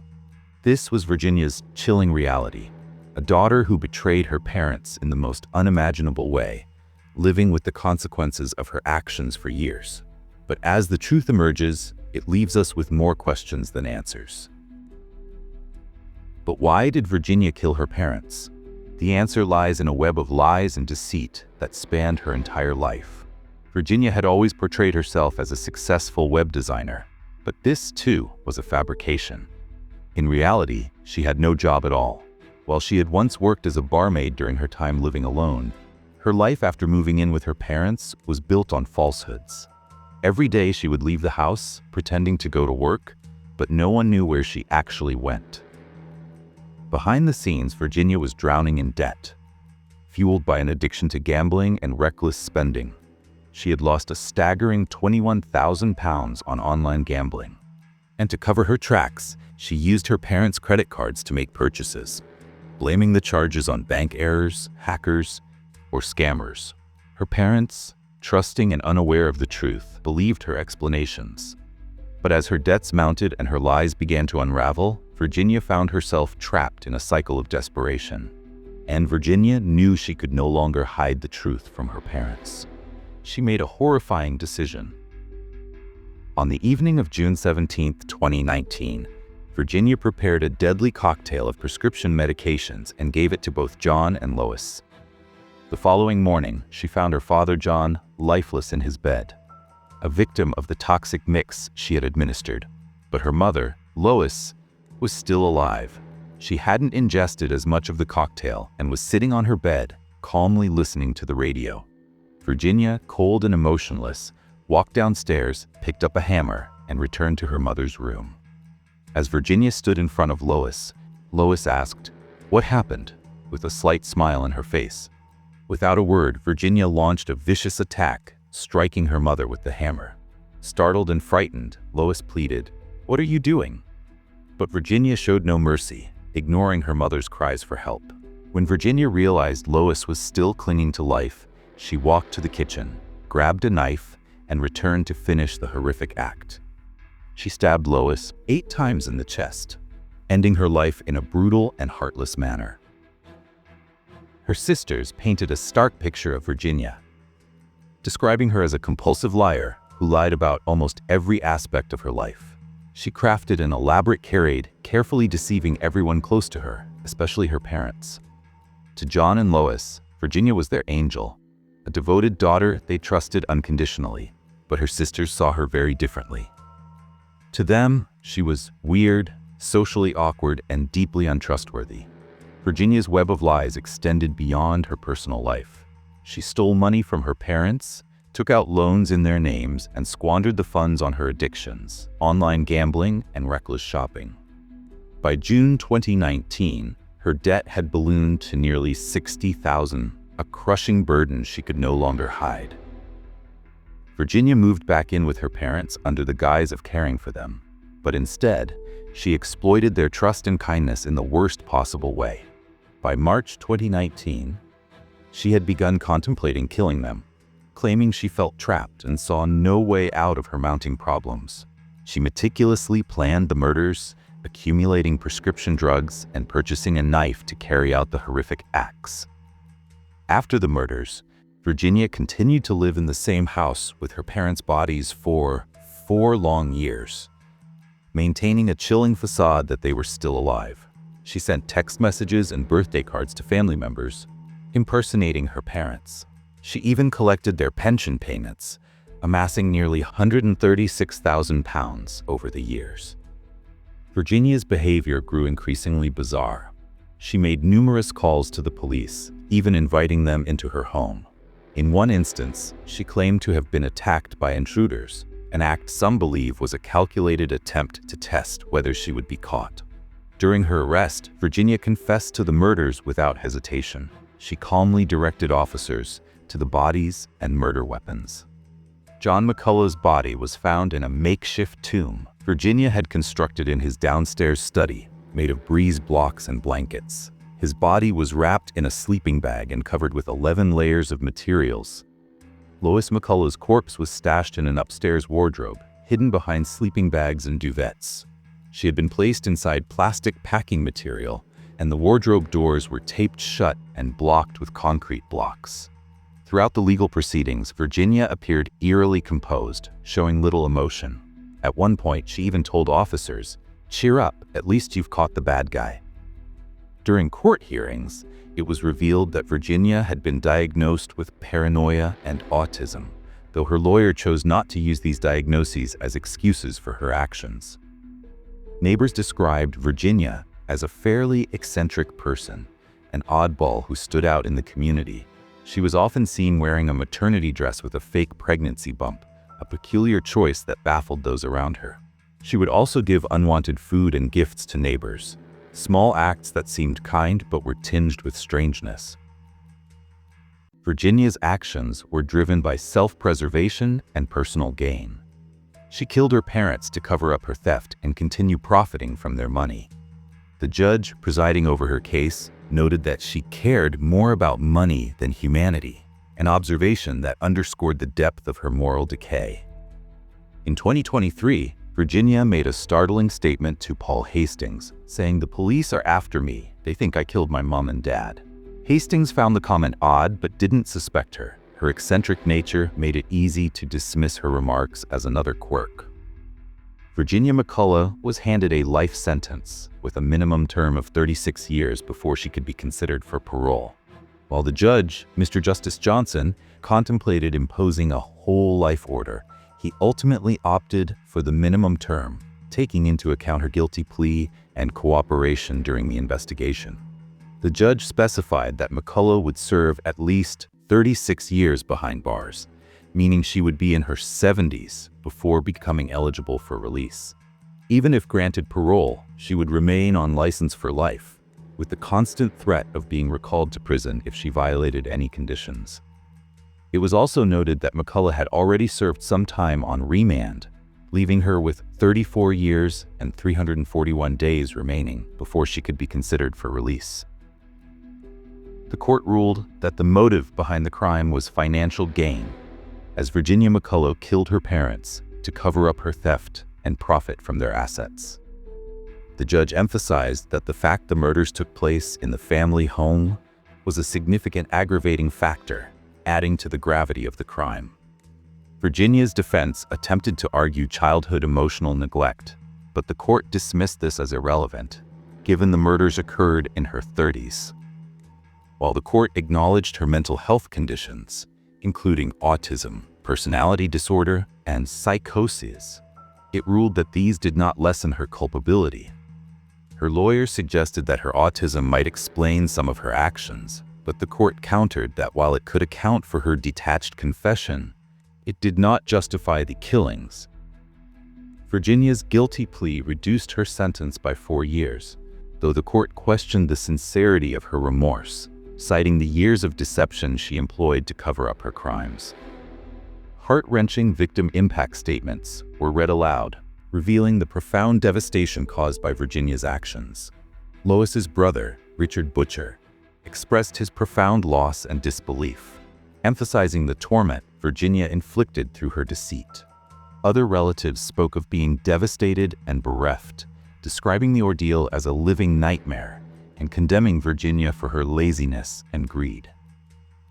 This was Virginia's chilling reality, a daughter who betrayed her parents in the most unimaginable way, living with the consequences of her actions for years. But as the truth emerges, it leaves us with more questions than answers. But why did Virginia kill her parents? The answer lies in a web of lies and deceit that spanned her entire life. Virginia had always portrayed herself as a successful web designer, but this too was a fabrication. In reality, she had no job at all. While she had once worked as a barmaid during her time living alone, her life after moving in with her parents was built on falsehoods. Every day she would leave the house, pretending to go to work, but no one knew where she actually went. Behind the scenes, Virginia was drowning in debt, fueled by an addiction to gambling and reckless spending. She had lost a staggering £21,000 on online gambling. And to cover her tracks, she used her parents' credit cards to make purchases, blaming the charges on bank errors, hackers, or scammers. Her parents, trusting and unaware of the truth, believed her explanations. But as her debts mounted and her lies began to unravel, Virginia found herself trapped in a cycle of desperation. And Virginia knew she could no longer hide the truth from her parents. She made a horrifying decision. On the evening of June 17, 2019, Virginia prepared a deadly cocktail of prescription medications and gave it to both John and Lois. The following morning, she found her father John lifeless in his bed. a victim of the toxic mix she had administered. But her mother, Lois, was still alive. She hadn't ingested as much of the cocktail and was sitting on her bed, calmly listening to the radio. Virginia, cold and emotionless, walked downstairs, picked up a hammer, and returned to her mother's room. As Virginia stood in front of Lois, Lois asked, "What happened?" with a slight smile on her face. Without a word, Virginia launched a vicious attack, striking her mother with the hammer. Startled and frightened, Lois pleaded, "What are you doing?" But Virginia showed no mercy, ignoring her mother's cries for help. When Virginia realized Lois was still clinging to life, she walked to the kitchen, grabbed a knife, and returned to finish the horrific act. She stabbed Lois 8 times in the chest, ending her life in a brutal and heartless manner. Her sisters painted a stark picture of Virginia, describing her as a compulsive liar who lied about almost every aspect of her life. She crafted an elaborate charade, carefully deceiving everyone close to her, especially her parents. To John and Lois, Virginia was their angel, a devoted daughter they trusted unconditionally, but her sisters saw her very differently. To them, she was weird, socially awkward, and deeply untrustworthy. Virginia's web of lies extended beyond her personal life. She stole money from her parents, took out loans in their names, and squandered the funds on her addictions, online gambling, and reckless shopping. By June 2019, her debt had ballooned to nearly $60,000, a crushing burden she could no longer hide. Virginia moved back in with her parents under the guise of caring for them, but instead, she exploited their trust and kindness in the worst possible way. By March 2019, she had begun contemplating killing them, claiming she felt trapped and saw no way out of her mounting problems. She meticulously planned the murders, accumulating prescription drugs and purchasing a knife to carry out the horrific acts. After the murders, Virginia continued to live in the same house with her parents' bodies for 4 long years, maintaining a chilling facade that they were still alive. She sent text messages and birthday cards to family members, impersonating her parents. She even collected their pension payments, amassing nearly £136,000 over the years. Virginia's behavior grew increasingly bizarre. She made numerous calls to the police, even inviting them into her home. In one instance, she claimed to have been attacked by intruders, an act some believe was a calculated attempt to test whether she would be caught. During her arrest, Virginia confessed to the murders without hesitation. She calmly directed officers to the bodies and murder weapons. John McCullough's body was found in a makeshift tomb Virginia had constructed in his downstairs study, made of breeze blocks and blankets. His body was wrapped in a sleeping bag and covered with 11 layers of materials. Lois McCullough's corpse was stashed in an upstairs wardrobe, hidden behind sleeping bags and duvets. She had been placed inside plastic packing material, and the wardrobe doors were taped shut and blocked with concrete blocks. Throughout the legal proceedings, Virginia appeared eerily composed, showing little emotion. At one point, she even told officers, "Cheer up, at least you've caught the bad guy." During court hearings, it was revealed that Virginia had been diagnosed with paranoia and autism, though her lawyer chose not to use these diagnoses as excuses for her actions. Neighbors described Virginia as a fairly eccentric person, an oddball who stood out in the community. She was often seen wearing a maternity dress with a fake pregnancy bump, a peculiar choice that baffled those around her. She would also give unwanted food and gifts to neighbors, small acts that seemed kind but were tinged with strangeness. Virginia's actions were driven by self-preservation and personal gain. She killed her parents to cover up her theft and continue profiting from their money. The judge presiding over her case noted that she cared more about money than humanity, an observation that underscored the depth of her moral decay. In 2023, Virginia made a startling statement to Paul Hastings, saying, "The police are after me. They think I killed my mom and dad." Hastings found the comment odd but didn't suspect her. Her eccentric nature made it easy to dismiss her remarks as another quirk. Virginia McCullough was handed a life sentence with a minimum term of 36 years before she could be considered for parole, while the judge, Mr. Justice Johnson, contemplated imposing a whole life order. He ultimately opted for the minimum term, taking into account her guilty plea and cooperation during the investigation. The judge specified that McCullough would serve at least 36 years behind bars, meaning she would be in her 70s before becoming eligible for release. Even if granted parole, she would remain on license for life, with the constant threat of being recalled to prison if she violated any conditions. It was also noted that McCullough had already served some time on remand, leaving her with 34 years and 341 days remaining before she could be considered for release. The court ruled that the motive behind the crime was financial gain, as Virginia McCullough killed her parents to cover up her theft and profit from their assets. The judge emphasized that the fact the murders took place in the family home was a significant aggravating factor, adding to the gravity of the crime. Virginia's defense attempted to argue childhood emotional neglect, but the court dismissed this as irrelevant, given the murders occurred in her 30s. While the court acknowledged her mental health conditions, including autism, personality disorder, and psychosis, it ruled that these did not lessen her culpability. Her lawyer suggested that her autism might explain some of her actions, but the court countered that while it could account for her detached confession, it did not justify the killings. Virginia's guilty plea reduced her sentence by 4 years, though the court questioned the sincerity of her remorse, citing the years of deception she employed to cover up her crimes. Heart-wrenching victim impact statements were read aloud, revealing the profound devastation caused by Virginia's actions. Lois's brother, Richard Butcher, expressed his profound loss and disbelief, emphasizing the torment Virginia inflicted through her deceit. Other relatives spoke of being devastated and bereft, describing the ordeal as a living nightmare and condemning Virginia for her laziness and greed.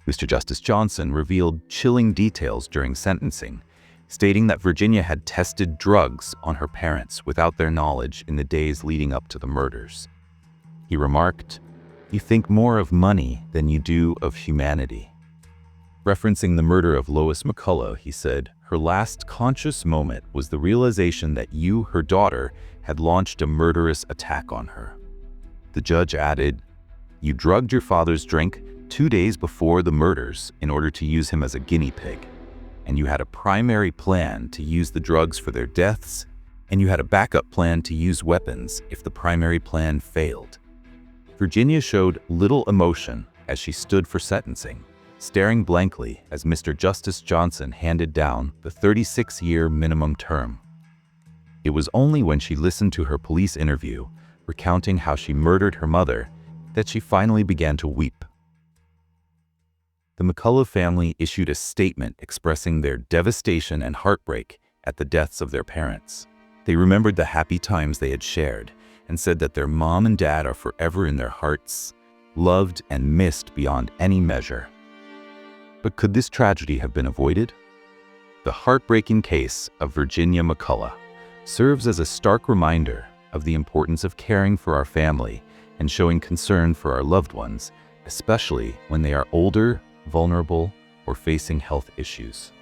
Mr. Justice Johnson revealed chilling details during sentencing, stating that Virginia had tested drugs on her parents without their knowledge in the days leading up to the murders. He remarked, "You think more of money than you do of humanity." Referencing the murder of Lois McCullough, he said, "Her last conscious moment was the realization that you, her daughter, had launched a murderous attack on her." The judge added, "You drugged your father's drink 2 days before the murders in order to use him as a guinea pig, and you had a primary plan to use the drugs for their deaths, and you had a backup plan to use weapons if the primary plan failed." Virginia showed little emotion as she stood for sentencing, staring blankly as Mr. Justice Johnson handed down the 36-year minimum term. It was only when she listened to her police interview, recounting how she murdered her mother, that she finally began to weep. The McCullough family issued a statement expressing their devastation and heartbreak at the deaths of their parents. They remembered the happy times they had shared and said that their mom and dad are forever in their hearts, loved and missed beyond any measure. But could this tragedy have been avoided? The heartbreaking case of Virginia McCullough serves as a stark reminder of the importance of caring for our family and showing concern for our loved ones, especially when they are older, vulnerable, or facing health issues.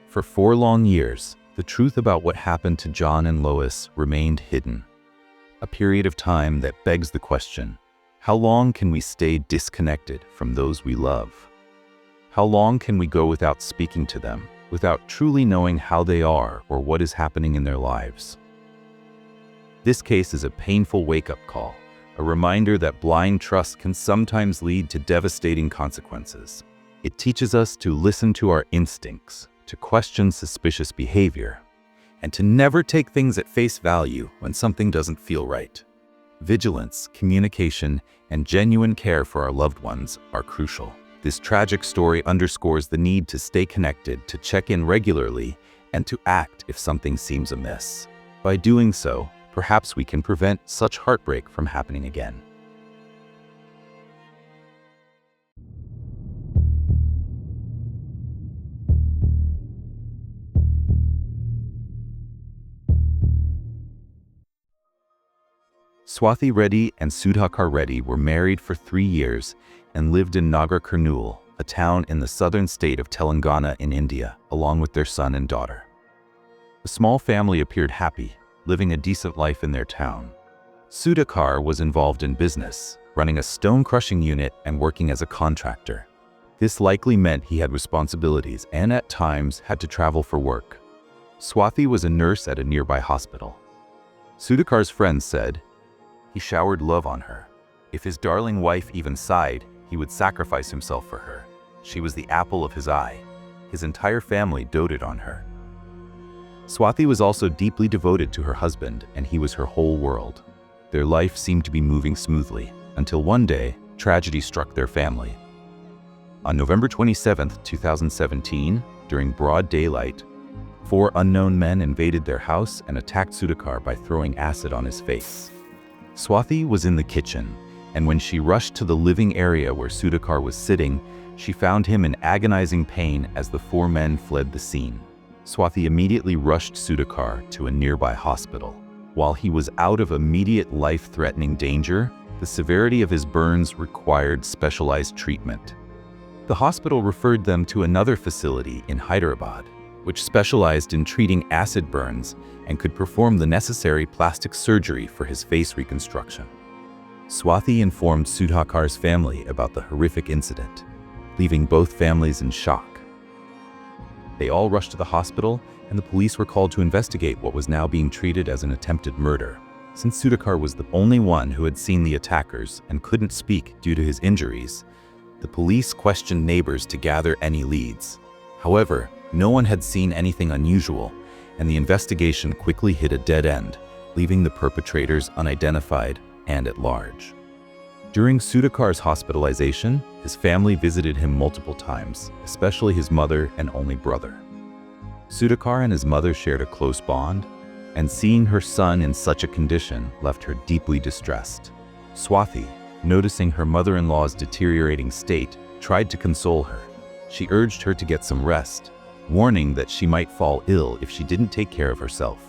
For 4 long years, the truth about what happened to John and Lois remained hidden. A period of time that begs the question, how long can we stay disconnected from those we love? How long can we go without speaking to them, without truly knowing how they are or what is happening in their lives? This case is a painful wake-up call, a reminder that blind trust can sometimes lead to devastating consequences. It teaches us to listen to our instincts, to question suspicious behavior, and to never take things at face value when something doesn't feel right. Vigilance, communication, and genuine care for our loved ones are crucial. This tragic story underscores the need to stay connected, to check in regularly, and to act if something seems amiss. By doing so, perhaps we can prevent such heartbreak from happening again. Swathi Reddy and Sudhakar Reddy were married for 3 years and lived in Nagar Kurnool, a town in the southern state of Telangana in India, along with their son and daughter. The small family appeared happy, living a decent life in their town. Sudhakar was involved in business, running a stone-crushing unit and working as a contractor. This likely meant he had responsibilities and at times had to travel for work. Swathi was a nurse at a nearby hospital. Sudhakar's friends said, "He showered love on her. If his darling wife even sighed, he would sacrifice himself for her. She was the apple of his eye. His entire family doted on her." Swathi was also deeply devoted to her husband, and he was her whole world. Their life seemed to be moving smoothly, until one day, tragedy struck their family. On November 27, 2017, during broad daylight, 4 unknown men invaded their house and attacked Sudhakar by throwing acid on his face. Swathi was in the kitchen, and when she rushed to the living area where Sudhakar was sitting, she found him in agonizing pain as the 4 men fled the scene. Swathi immediately rushed Sudhakar to a nearby hospital. While he was out of immediate life-threatening danger, the severity of his burns required specialized treatment. The hospital referred them to another facility in Hyderabad, which specialized in treating acid burns and could perform the necessary plastic surgery for his face reconstruction. Swathi informed Sudhakar's family about the horrific incident, leaving both families in shock. They all rushed to the hospital, and the police were called to investigate what was now being treated as an attempted murder. Since Sudhakar was the only one who had seen the attackers and couldn't speak due to his injuries, the police questioned neighbors to gather any leads. However, no one had seen anything unusual, and the investigation quickly hit a dead end, leaving the perpetrators unidentified and at large. During Sudhakar's hospitalization, his family visited him multiple times, especially his mother and only brother. Sudhakar and his mother shared a close bond, and seeing her son in such a condition left her deeply distressed. Swathi, noticing her mother-in-law's deteriorating state, tried to console her. She urged her to get some rest, warning that she might fall ill if she didn't take care of herself.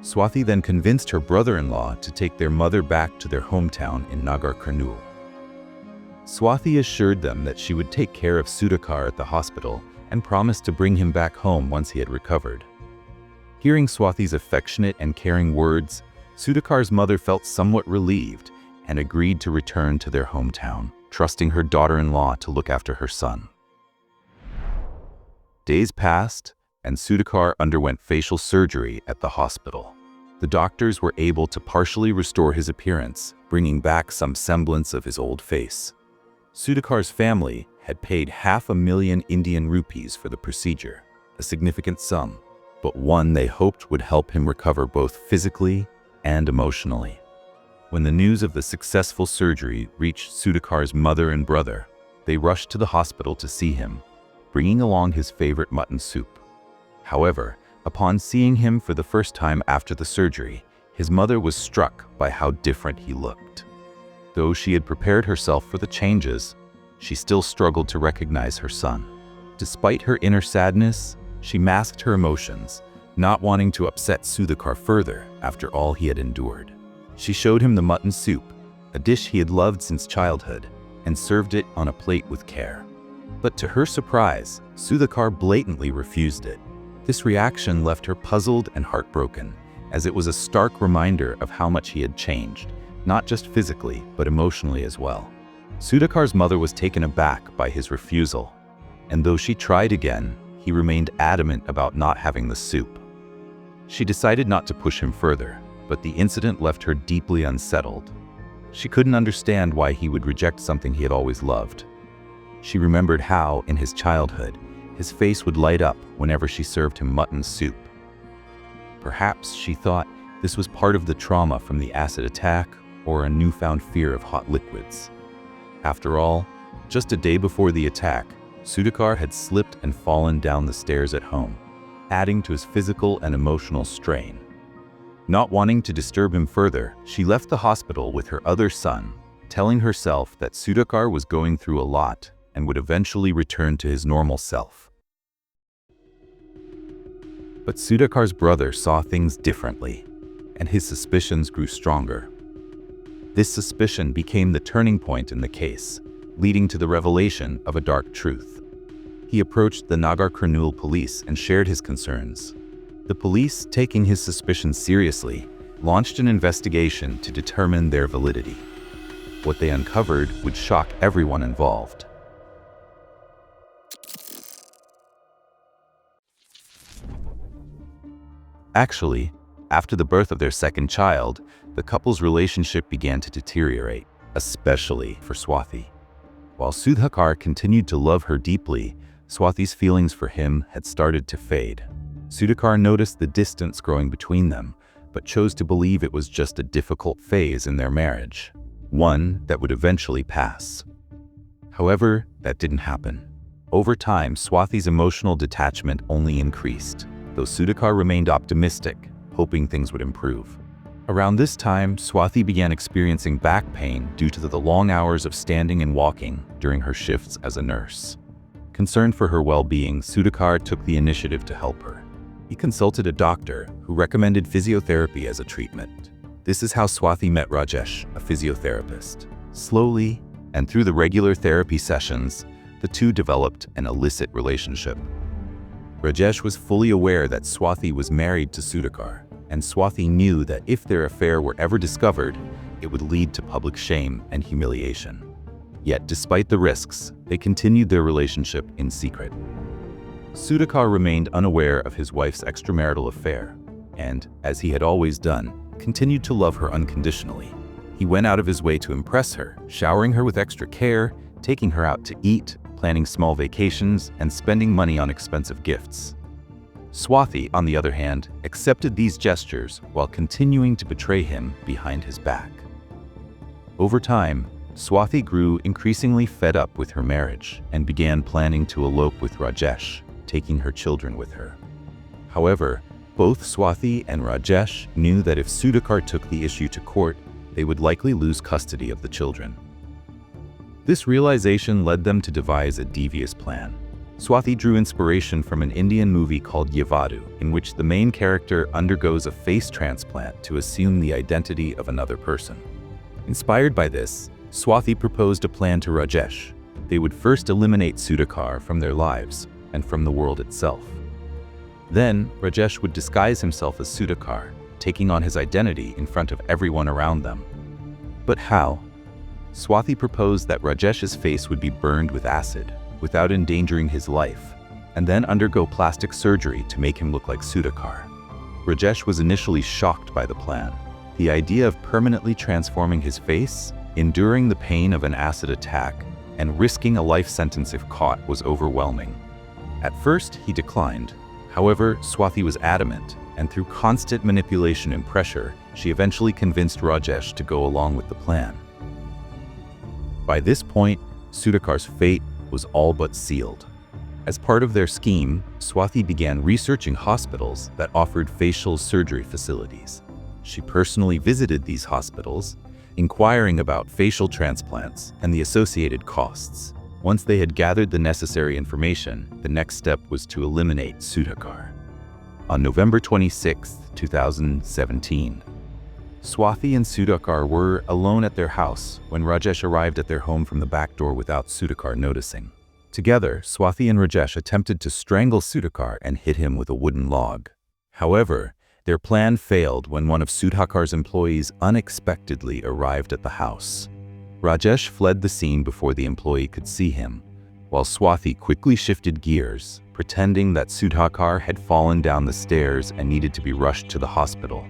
Swathi then convinced her brother-in-law to take their mother back to their hometown in Nagar Kurnool. Swathi assured them that she would take care of Sudhakar at the hospital and promised to bring him back home once he had recovered. Hearing Swathi's affectionate and caring words, Sudhakar's mother felt somewhat relieved and agreed to return to their hometown, trusting her daughter-in-law to look after her son. Days passed, and Sudhakar underwent facial surgery at the hospital. The doctors were able to partially restore his appearance, bringing back some semblance of his old face. Sudhakar's family had paid $500,000 Indian rupees for the procedure, a significant sum, but one they hoped would help him recover both physically and emotionally. When the news of the successful surgery reached Sudhakar's mother and brother, they rushed to the hospital to see him, bringing along his favorite mutton soup. However, upon seeing him for the first time after the surgery, his mother was struck by how different he looked. Though she had prepared herself for the changes, she still struggled to recognize her son. Despite her inner sadness, she masked her emotions, not wanting to upset Sudhakar further after all he had endured. She showed him the mutton soup, a dish he had loved since childhood, and served it on a plate with care. But to her surprise, Sudhakar blatantly refused it. This reaction left her puzzled and heartbroken, as it was a stark reminder of how much he had changed, not just physically, but emotionally as well. Sudhakar's mother was taken aback by his refusal, and though she tried again, he remained adamant about not having the soup. She decided not to push him further, but the incident left her deeply unsettled. She couldn't understand why he would reject something he had always loved. She remembered how, in his childhood, his face would light up whenever she served him mutton soup. Perhaps, she thought, this was part of the trauma from the acid attack or a newfound fear of hot liquids. After all, just a day before the attack, Sudhakar had slipped and fallen down the stairs at home, adding to his physical and emotional strain. Not wanting to disturb him further, she left the hospital with her other son, telling herself that Sudhakar was going through a lot and would eventually return to his normal self. But Sudhakar's brother saw things differently, and his suspicions grew stronger. This suspicion became the turning point in the case, leading to the revelation of a dark truth. He approached the Nagar Kurnool police and shared his concerns. The police, taking his suspicions seriously, launched an investigation to determine their validity. What they uncovered would shock everyone involved. Actually, after the birth of their second child, the couple's relationship began to deteriorate, especially for Swathi. While Sudhakar continued to love her deeply, Swathi's feelings for him had started to fade. Sudhakar noticed the distance growing between them, but chose to believe it was just a difficult phase in their marriage, one that would eventually pass. However, that didn't happen. Over time, Swathi's emotional detachment only increased, though Sudhakar remained optimistic, hoping things would improve. Around this time, Swathi began experiencing back pain due to the long hours of standing and walking during her shifts as a nurse. Concerned for her well-being, Sudhakar took the initiative to help her. He consulted a doctor who recommended physiotherapy as a treatment. This is how Swathi met Rajesh, a physiotherapist. Slowly, and through the regular therapy sessions, the two developed an illicit relationship. Rajesh was fully aware that Swathi was married to Sudhakar, and Swathi knew that if their affair were ever discovered, it would lead to public shame and humiliation. Yet, despite the risks, they continued their relationship in secret. Sudhakar remained unaware of his wife's extramarital affair, and, as he had always done, continued to love her unconditionally. He went out of his way to impress her, showering her with extra care, taking her out to eat, planning small vacations, and spending money on expensive gifts. Swathi, on the other hand, accepted these gestures while continuing to betray him behind his back. Over time, Swathi grew increasingly fed up with her marriage and began planning to elope with Rajesh, taking her children with her. However, both Swathi and Rajesh knew that if Sudhakar took the issue to court, they would likely lose custody of the children. This realization led them to devise a devious plan. Swathi drew inspiration from an Indian movie called Yavadu, in which the main character undergoes a face transplant to assume the identity of another person. Inspired by this, Swathi proposed a plan to Rajesh. They would first eliminate Sudhakar from their lives and from the world itself. Then, Rajesh would disguise himself as Sudhakar, taking on his identity in front of everyone around them. But how? Swathi proposed that Rajesh's face would be burned with acid, without endangering his life, and then undergo plastic surgery to make him look like Sudhakar. Rajesh was initially shocked by the plan. The idea of permanently transforming his face, enduring the pain of an acid attack, and risking a life sentence if caught was overwhelming. At first, he declined. However, Swathi was adamant, and through constant manipulation and pressure, she eventually convinced Rajesh to go along with the plan. By this point, Sudhakar's fate was all but sealed. As part of their scheme, Swathi began researching hospitals that offered facial surgery facilities. She personally visited these hospitals, inquiring about facial transplants and the associated costs. Once they had gathered the necessary information, the next step was to eliminate Sudhakar. On November 26, 2017, Swathi and Sudhakar were alone at their house when Rajesh arrived at their home from the back door without Sudhakar noticing. Together, Swathi and Rajesh attempted to strangle Sudhakar and hit him with a wooden log. However, their plan failed when one of Sudhakar's employees unexpectedly arrived at the house. Rajesh fled the scene before the employee could see him, while Swathi quickly shifted gears, pretending that Sudhakar had fallen down the stairs and needed to be rushed to the hospital.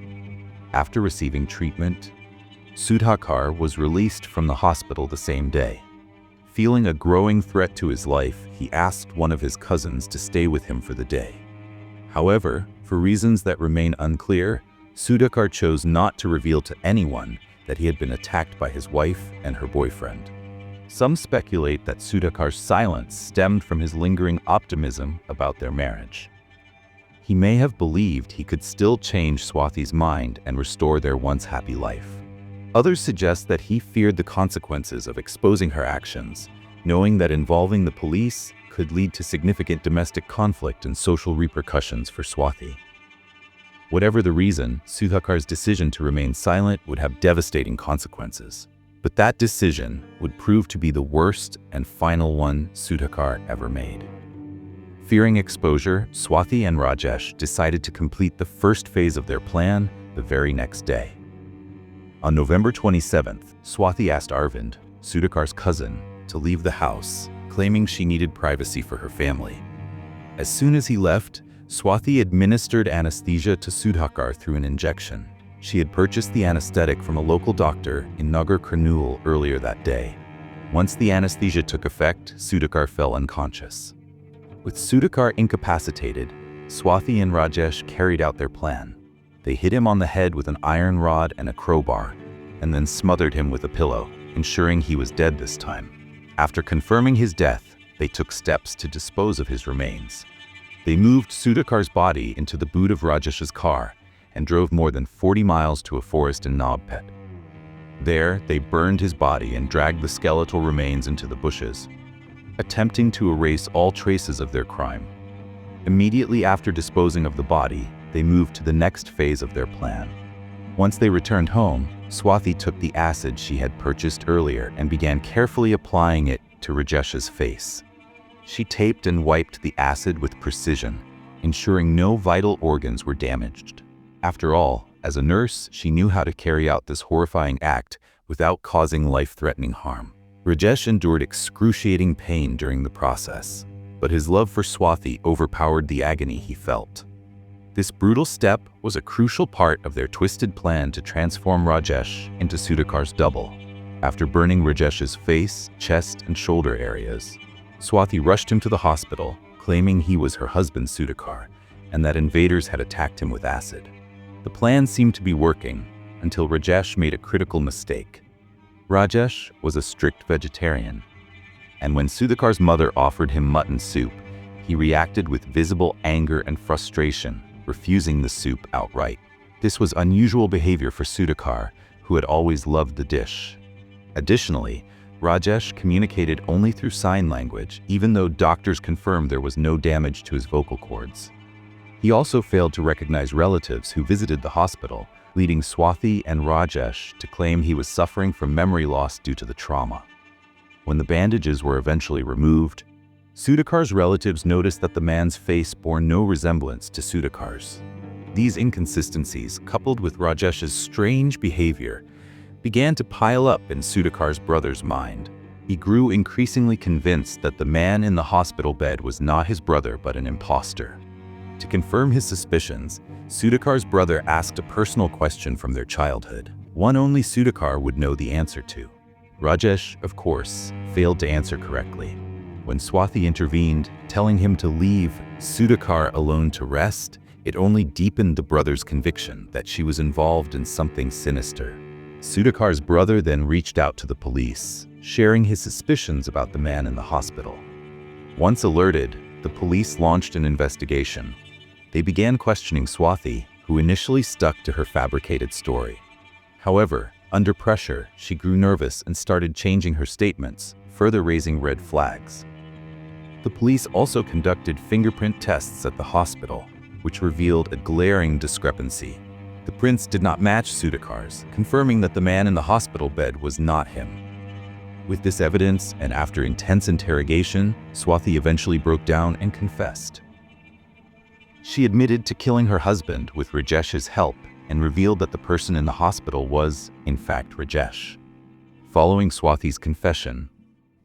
After receiving treatment, Sudhakar was released from the hospital the same day. Feeling a growing threat to his life, he asked one of his cousins to stay with him for the day. However, for reasons that remain unclear, Sudhakar chose not to reveal to anyone that he had been attacked by his wife and her boyfriend. Some speculate that Sudhakar's silence stemmed from his lingering optimism about their marriage. He may have believed he could still change Swathi's mind and restore their once happy life. Others suggest that he feared the consequences of exposing her actions, knowing that involving the police could lead to significant domestic conflict and social repercussions for Swathi. Whatever the reason, Sudhakar's decision to remain silent would have devastating consequences. But that decision would prove to be the worst and final one Sudhakar ever made. Fearing exposure, Swathi and Rajesh decided to complete the first phase of their plan the very next day. On November 27th, Swathi asked Arvind, Sudhakar's cousin, to leave the house, claiming she needed privacy for her family. As soon as he left, Swathi administered anesthesia to Sudhakar through an injection. She had purchased the anesthetic from a local doctor in Nagar Karnool earlier that day. Once the anesthesia took effect, Sudhakar fell unconscious. With Sudhakar incapacitated, Swathi and Rajesh carried out their plan. They hit him on the head with an iron rod and a crowbar, and then smothered him with a pillow, ensuring he was dead this time. After confirming his death, they took steps to dispose of his remains. They moved Sudhakar's body into the boot of Rajesh's car and drove more than 40 miles to a forest in Nagpet. There, they burned his body and dragged the skeletal remains into the bushes, attempting to erase all traces of their crime. Immediately after disposing of the body, they moved to the next phase of their plan. Once they returned home, Swathi took the acid she had purchased earlier and began carefully applying it to Rajesh's face. She taped and wiped the acid with precision, ensuring no vital organs were damaged. After all, as a nurse, she knew how to carry out this horrifying act without causing life-threatening harm. Rajesh endured excruciating pain during the process, but his love for Swathi overpowered the agony he felt. This brutal step was a crucial part of their twisted plan to transform Rajesh into Sudhakar's double. After burning Rajesh's face, chest, and shoulder areas, Swathi rushed him to the hospital, claiming he was her husband Sudhakar, and that invaders had attacked him with acid. The plan seemed to be working, until Rajesh made a critical mistake. Rajesh was a strict vegetarian, and when Sudhakar's mother offered him mutton soup, he reacted with visible anger and frustration, refusing the soup outright. This was unusual behavior for Sudhakar, who had always loved the dish. Additionally, Rajesh communicated only through sign language, even though doctors confirmed there was no damage to his vocal cords. He also failed to recognize relatives who visited the hospital, leading Swathi and Rajesh to claim he was suffering from memory loss due to the trauma. When the bandages were eventually removed, Sudhakar's relatives noticed that the man's face bore no resemblance to Sudhakar's. These inconsistencies, coupled with Rajesh's strange behavior, began to pile up in Sudhakar's brother's mind. He grew increasingly convinced that the man in the hospital bed was not his brother but an imposter. To confirm his suspicions, Sudhakar's brother asked a personal question from their childhood, one only Sudhakar would know the answer to. Rajesh, of course, failed to answer correctly. When Swathi intervened, telling him to leave Sudhakar alone to rest, it only deepened the brother's conviction that she was involved in something sinister. Sudhakar's brother then reached out to the police, sharing his suspicions about the man in the hospital. Once alerted, the police launched an investigation. They began questioning Swathi, who initially stuck to her fabricated story. However, under pressure, she grew nervous and started changing her statements, further raising red flags. The police also conducted fingerprint tests at the hospital, which revealed a glaring discrepancy. The prints did not match Sudhakar's, confirming that the man in the hospital bed was not him. With this evidence, and after intense interrogation, Swathi eventually broke down and confessed. She admitted to killing her husband with Rajesh's help and revealed that the person in the hospital was, in fact, Rajesh. Following Swathi's confession,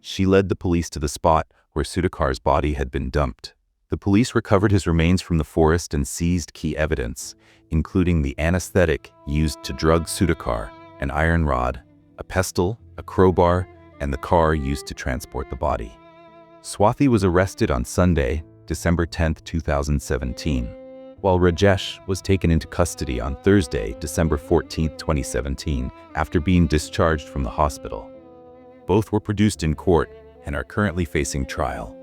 she led the police to the spot where Sudhakar's body had been dumped. The police recovered his remains from the forest and seized key evidence, including the anesthetic used to drug Sudhakar, an iron rod, a pestle, a crowbar, and the car used to transport the body. Swathi was arrested on Sunday, December 10, 2017, while Rajesh was taken into custody on Thursday, December 14, 2017, after being discharged from the hospital. Both were produced in court and are currently facing trial.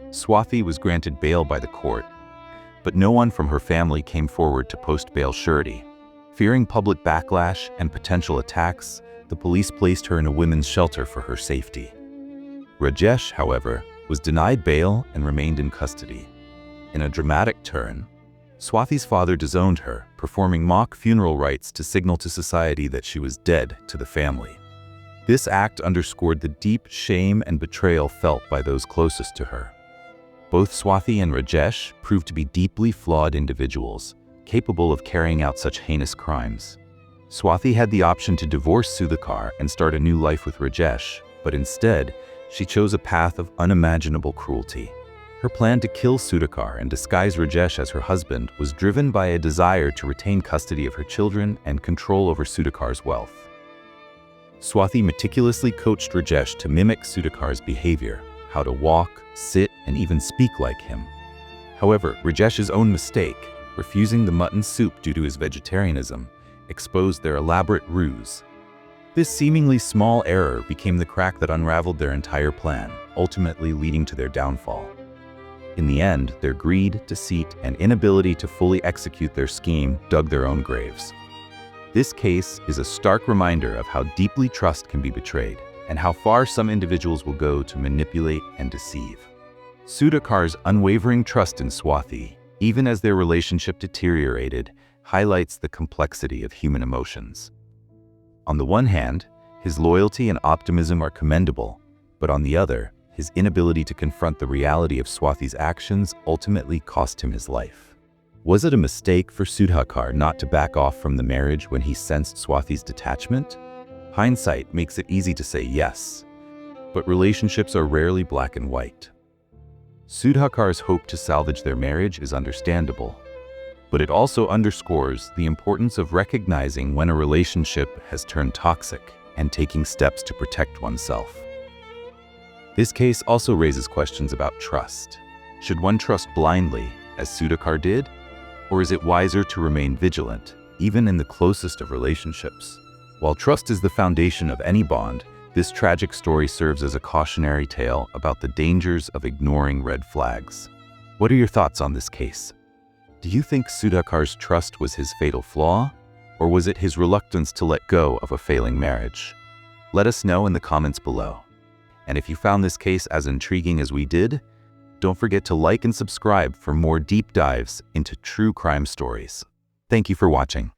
Swathi was granted bail by the court, but no one from her family came forward to post bail surety. Fearing public backlash and potential attacks, the police placed her in a women's shelter for her safety. Rajesh, however, was denied bail and remained in custody. In a dramatic turn, Swathi's father disowned her, performing mock funeral rites to signal to society that she was dead to the family. This act underscored the deep shame and betrayal felt by those closest to her. Both Swathi and Rajesh proved to be deeply flawed individuals, capable of carrying out such heinous crimes. Swathi had the option to divorce Sudhakar and start a new life with Rajesh, but instead, she chose a path of unimaginable cruelty. Her plan to kill Sudhakar and disguise Rajesh as her husband was driven by a desire to retain custody of her children and control over Sudhakar's wealth. Swathi meticulously coached Rajesh to mimic Sudhakar's behavior, how to walk, sit, and even speak like him. However, Rajesh's own mistake, refusing the mutton soup due to his vegetarianism, exposed their elaborate ruse. This seemingly small error became the crack that unraveled their entire plan, ultimately leading to their downfall. In the end, their greed, deceit, and inability to fully execute their scheme dug their own graves. This case is a stark reminder of how deeply trust can be betrayed, and how far some individuals will go to manipulate and deceive. Sudhakar's unwavering trust in Swathi, even as their relationship deteriorated, highlights the complexity of human emotions. On the one hand, his loyalty and optimism are commendable, but on the other, his inability to confront the reality of Swathi's actions ultimately cost him his life. Was it a mistake for Sudhakar not to back off from the marriage when he sensed Swathi's detachment? Hindsight makes it easy to say yes, but relationships are rarely black and white. Sudhakar's hope to salvage their marriage is understandable, but it also underscores the importance of recognizing when a relationship has turned toxic and taking steps to protect oneself. This case also raises questions about trust. Should one trust blindly, as Sudhakar did? Or is it wiser to remain vigilant, even in the closest of relationships? While trust is the foundation of any bond, this tragic story serves as a cautionary tale about the dangers of ignoring red flags. What are your thoughts on this case? Do you think Sudhakar's trust was his fatal flaw? Or was it his reluctance to let go of a failing marriage? Let us know in the comments below. And if you found this case as intriguing as we did, don't forget to like and subscribe for more deep dives into true crime stories. Thank you for watching.